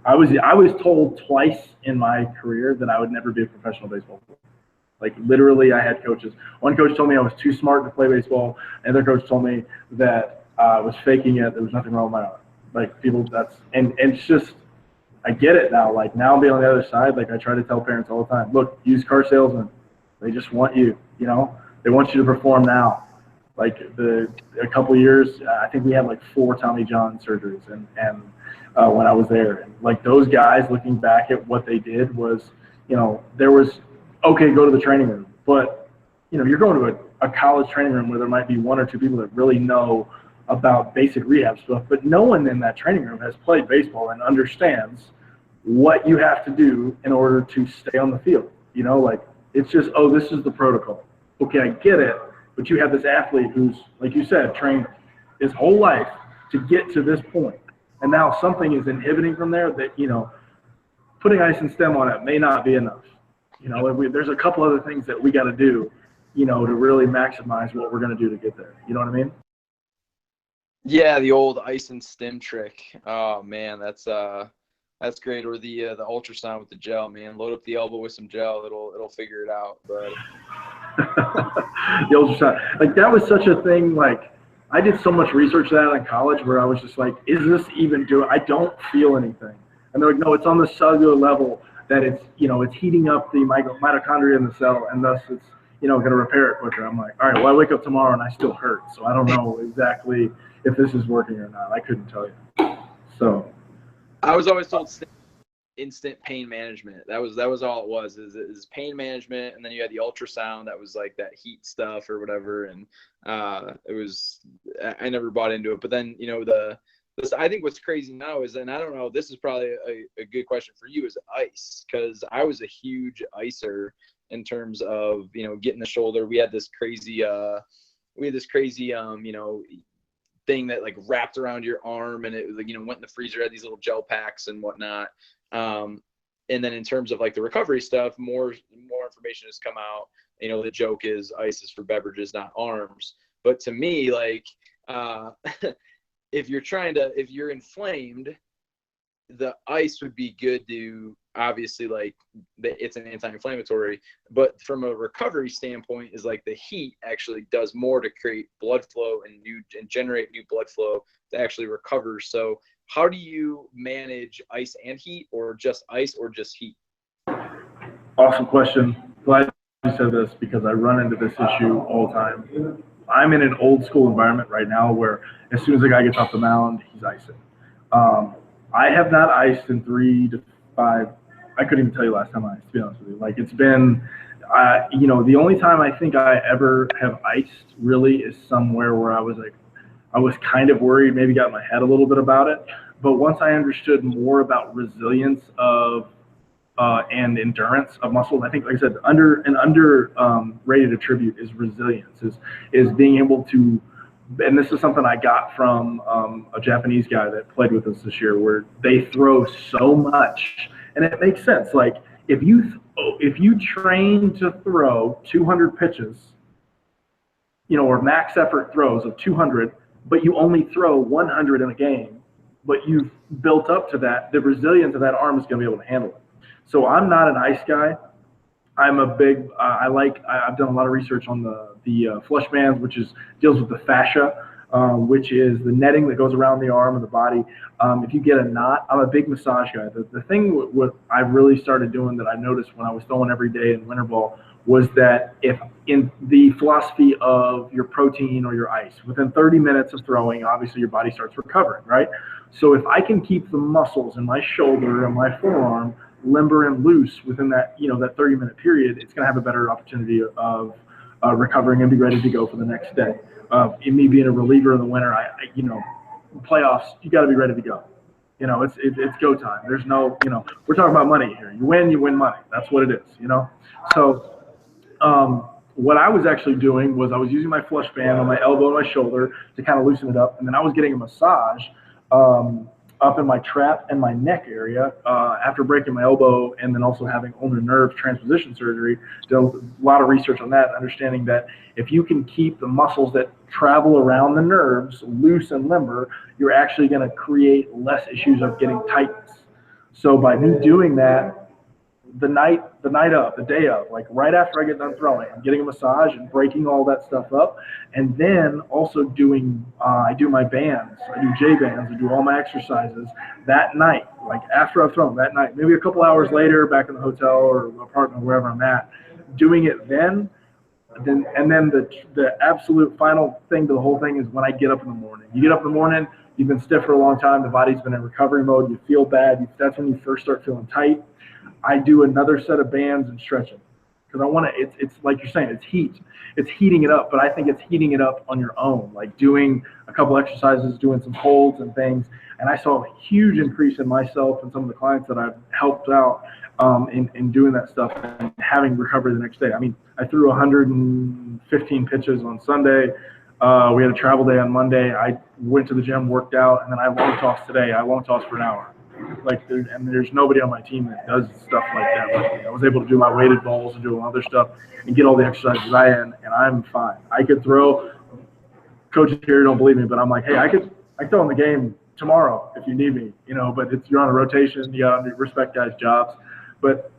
I was told twice in my career that I would never be a professional baseball player. Like, literally, I had coaches. One coach told me I was too smart to play baseball. Another coach told me that I was faking it. There was nothing wrong with my arm. Like, people, and it's just, I get it now. Like, now being on the other side, like, I try to tell parents all the time, look, used car salesmen, they just want you. They want you to perform now. Like, a couple of years, I think we had like 4 Tommy John surgeries, and when I was there, and like, those guys, looking back at what they did was, there was, okay, go to the training room, but you're going to a college training room where there might be 1 or 2 people that really know about basic rehab stuff, but no one in that training room has played baseball and understands what you have to do in order to stay on the field. You know, like it's just, oh, this is the protocol. Okay, I get it, but you have this athlete who's, like you said, trained his whole life to get to this point, and now something is inhibiting from there that, you know, putting ice and stem on it may not be enough. You know, there's a couple other things that we got to do, you know, to really maximize what we're going to do to get there. You know what I mean? Yeah, the old ice and stem trick. Oh man, that's great. Or the ultrasound with the gel, man. Load up the elbow with some gel, it'll figure it out. But the ultrasound, like that was such a thing. Like I did so much research that in college where I was just like, is this even doing? I don't feel anything. And they're like, no, it's on the cellular level that it's, you know, it's heating up the mitochondria in the cell, and thus it's, you know, going to repair it quicker. I'm like, all right, well, I wake up tomorrow and I still hurt, so I don't know exactly if this is working or not. I couldn't tell you. So I was always told instant pain management. That was all it was. Is pain management, and then you had the ultrasound that was like that heat stuff or whatever. And it was, I never bought into it. But then, you know, I think what's crazy now is, and I don't know, this is probably a good question for you, is ice, because I was a huge icer in terms of, you know, getting the shoulder. We had this crazy you know, thing that like wrapped around your arm, and it was like, you know, went in the freezer, had these little gel packs and whatnot. And then in terms of like the recovery stuff, more information has come out. You know, the joke is ice is for beverages, not arms. But to me, like, if you're inflamed, the ice would be good to, obviously, like, it's an anti-inflammatory, but from a recovery standpoint is like the heat actually does more to create blood flow and generate new blood flow to actually recover. So how do you manage ice and heat, or just ice, or just heat? Awesome question. Glad you said this, because I run into this issue all the time. I'm in an old school environment right now where as soon as a guy gets off the mound, he's icing. I have not iced in 3 to 5. I couldn't even tell you last time I iced, to be honest with you. Like it's been, you know, the only time I think I ever have iced really is somewhere where I was like, I was kind of worried, maybe got in my head a little bit about it. But once I understood more about resilience of and endurance of muscles, I think, like I said, underrated attribute is resilience, is being able to, and this is something I got from a Japanese guy that played with us this year, where they throw so much, and it makes sense. Like if you train to throw 200 pitches, you know, or max effort throws of 200, but you only throw 100 in a game, but you've built up to that, the resilience of that arm is going to be able to handle it. So I'm not an ice guy. I'm a big, I've done a lot of research on the flush bands, which deals with the fascia, which is the netting that goes around the arm and the body. If you get a knot, I'm a big massage guy. The thing what I really started doing that I noticed when I was throwing every day in winter ball was that if in the philosophy of your protein or your ice, within 30 minutes of throwing, obviously your body starts recovering, right? So if I can keep the muscles in my shoulder and my forearm limber and loose within that, you know, that 30-minute period, it's going to have a better opportunity of recovering and be ready to go for the next day. In me being a reliever in the winter, I you know, playoffs, you got to be ready to go. You know, it's go time. There's no, you know, we're talking about money here. You win money. That's what it is, you know. So what I was actually doing was I was using my flush band on my elbow and my shoulder to kind of loosen it up, and then I was getting a massage up in my trap and my neck area after breaking my elbow, and then also having ulnar nerve transposition surgery. Did a lot of research on that, understanding that if you can keep the muscles that travel around the nerves loose and limber, you're actually going to create less issues of getting tightness. So by me doing that, the day of, like right after I get done throwing, I'm getting a massage and breaking all that stuff up, and then also doing, I do my bands, I do J bands, I do all my exercises that night, like after I've thrown that night, maybe a couple hours later, back in the hotel or apartment, wherever I'm at, doing it then the absolute final thing to the whole thing is when I get up in the morning. You get up in the morning, you've been stiff for a long time, the body's been in recovery mode, you feel bad, that's when you first start feeling tight. I do another set of bands and stretching, because I want to. It's like you're saying, it's heat. It's heating it up, but I think it's heating it up on your own, like doing a couple exercises, doing some holds and things. And I saw a huge increase in myself and some of the clients that I've helped out in doing that stuff and having recovery the next day. I mean, I threw 115 pitches on Sunday. We had a travel day on Monday. I went to the gym, worked out, and then I long tossed today. I long tossed for an hour. Like, there's nobody on my team that does stuff like that. Like, I was able to do my weighted bowls and do other stuff and get all the exercises I in, and I'm fine. I could throw. Coaches here don't believe me, but I'm like, hey, I could throw in the game tomorrow if you need me, But you're on a rotation. You got to respect guys' jobs. But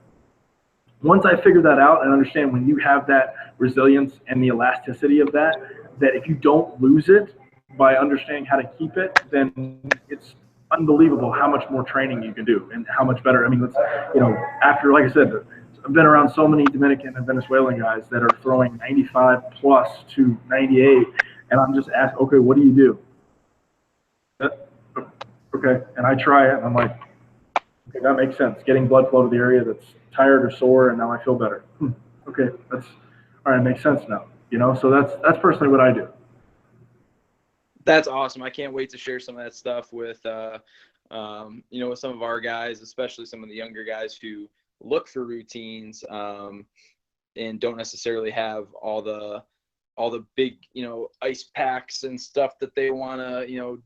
once I figure that out and understand when you have that resilience and the elasticity of that if you don't lose it by understanding how to keep it, then it's unbelievable how much more training you can do and how much better. I mean, after, like I said, I've been around so many Dominican and Venezuelan guys that are throwing 95 plus to 98, and I'm just asked, okay, what do you do? Okay, and I try it, and I'm like, okay, that makes sense. Getting blood flow to the area that's tired or sore, and now I feel better. Okay, that's all right. Makes sense now. So that's personally what I do. That's awesome. I can't wait to share some of that stuff with, with some of our guys, especially some of the younger guys who look for routines and don't necessarily have all the big, ice packs and stuff that they want to,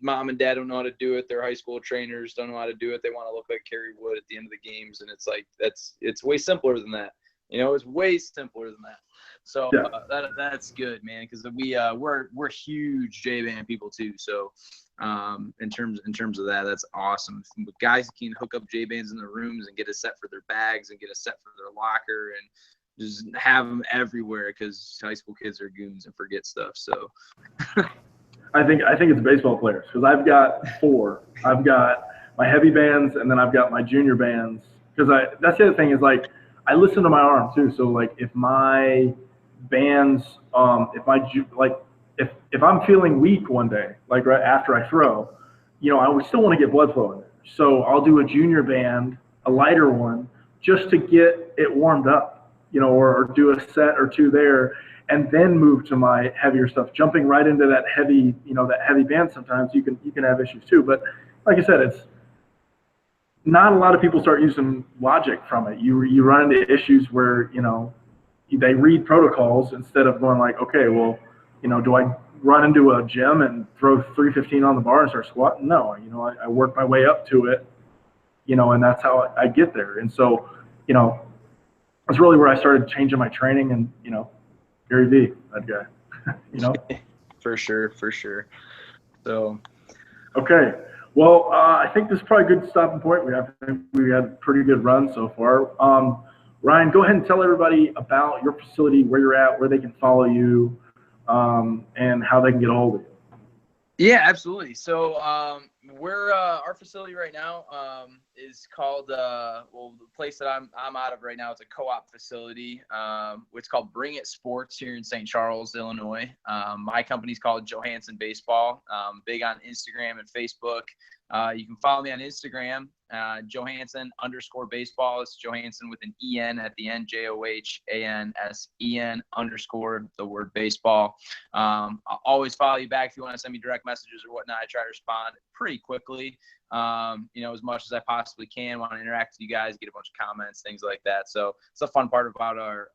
mom and dad don't know how to do it. Their high school trainers don't know how to do it. They want to look like Kerry Wood at the end of the games. And it's like, it's way simpler than that. It's way simpler than that. So that's good, man. Cause we're huge J-band people too. So in terms of that, that's awesome. Guys can hook up J-bands in their rooms and get a set for their bags and get a set for their locker and just have them everywhere. Cause high school kids are goons and forget stuff. So I think it's baseball players because I've got 4. I've got my heavy bands and then I've got my junior bands because that's the other thing is like I listen to my arm too. So like if my bands, if I'm feeling weak one day, like right after I throw, I would still want to get blood flow in there. So I'll do a junior band, a lighter one, just to get it warmed up, or do a set or 2 there. And then move to my heavier stuff. Jumping right into that heavy band, sometimes you can have issues too. But like I said, it's not a lot of people start using logic from it. You run into issues where they read protocols instead of going like, okay, well, do I run into a gym and throw 315 on the bar and start squatting? No, I work my way up to it, and that's how I get there. And so, that's really where I started changing my training and Gary V, that guy, For sure. So, okay. Well, I think this is probably a good stopping point. We had a pretty good run so far. Ryan, go ahead and tell everybody about your facility, where you're at, where they can follow you, and how they can get a hold of you. Yeah, absolutely. So we're our facility right now is called the place that I'm out of right now. It's a co-op facility. It's called Bring It Sports here in St. Charles, Illinois. My company's called Johansen Baseball. Big on Instagram and Facebook. You can follow me on Instagram, Johansen_baseball. It's Johansen with an EN at the end, JOHANSEN_ the word baseball. I'll always follow you back if you want to send me direct messages or whatnot. I try to respond pretty quickly, as much as I possibly can. Want to interact with you guys, get a bunch of comments, things like that. So it's a fun part about our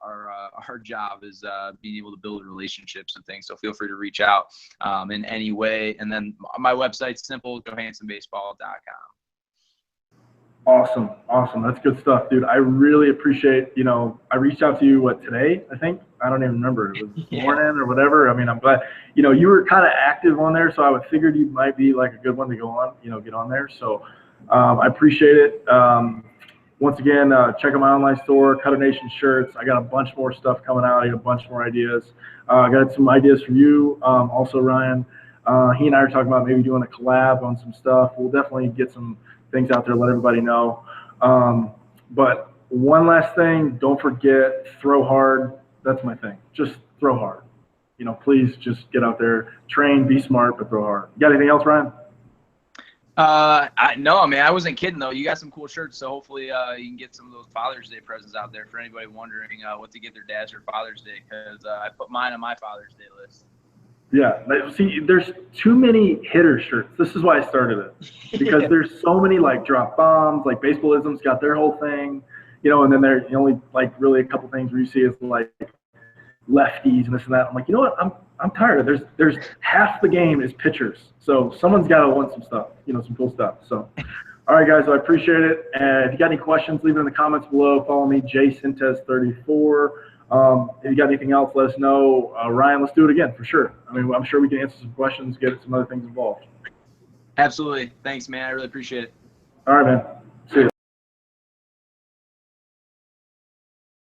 job is being able to build relationships and things. So feel free to reach out in any way. And then my website's simple, johansenbaseball.com. Awesome. That's good stuff, dude. I really appreciate, I reached out to you, today, I think? I don't even remember. It was this morning or whatever. I mean, I'm glad, you were kind of active on there, so I figured you might be like a good one to go on, get on there. So I appreciate it. Once again, check out my online store, Cutternation shirts. I got a bunch more stuff coming out. I got a bunch more ideas. I got some ideas for you, also, Ryan. He and I are talking about maybe doing a collab on some stuff. We'll definitely get some things out there, let everybody know. But one last thing, don't forget, throw hard. That's my thing. Just throw hard. Please just get out there, train, be smart, but throw hard. You got anything else, Ryan? No, man, I wasn't kidding though. You got some cool shirts, so hopefully you can get some of those Father's Day presents out there for anybody wondering what to get their dads for Father's Day, because I put mine on my Father's Day list. Yeah, see, there's too many hitter shirts. This is why I started it, because there's so many like drop bombs, like Baseballism's got their whole thing, and then there's only like really a couple things where you see is like lefties and this and that. I'm like, you know what? I'm tired of it. There's half the game is pitchers, so someone's got to want some stuff, some cool stuff. So, all right, guys, I appreciate it. And if you got any questions, leave it in the comments below. Follow me, JSintes34. If you got anything else, let us know. Ryan, let's do it again for sure. I mean, I'm sure we can answer some questions, get some other things involved. Absolutely. Thanks, man. I really appreciate it. All right, man.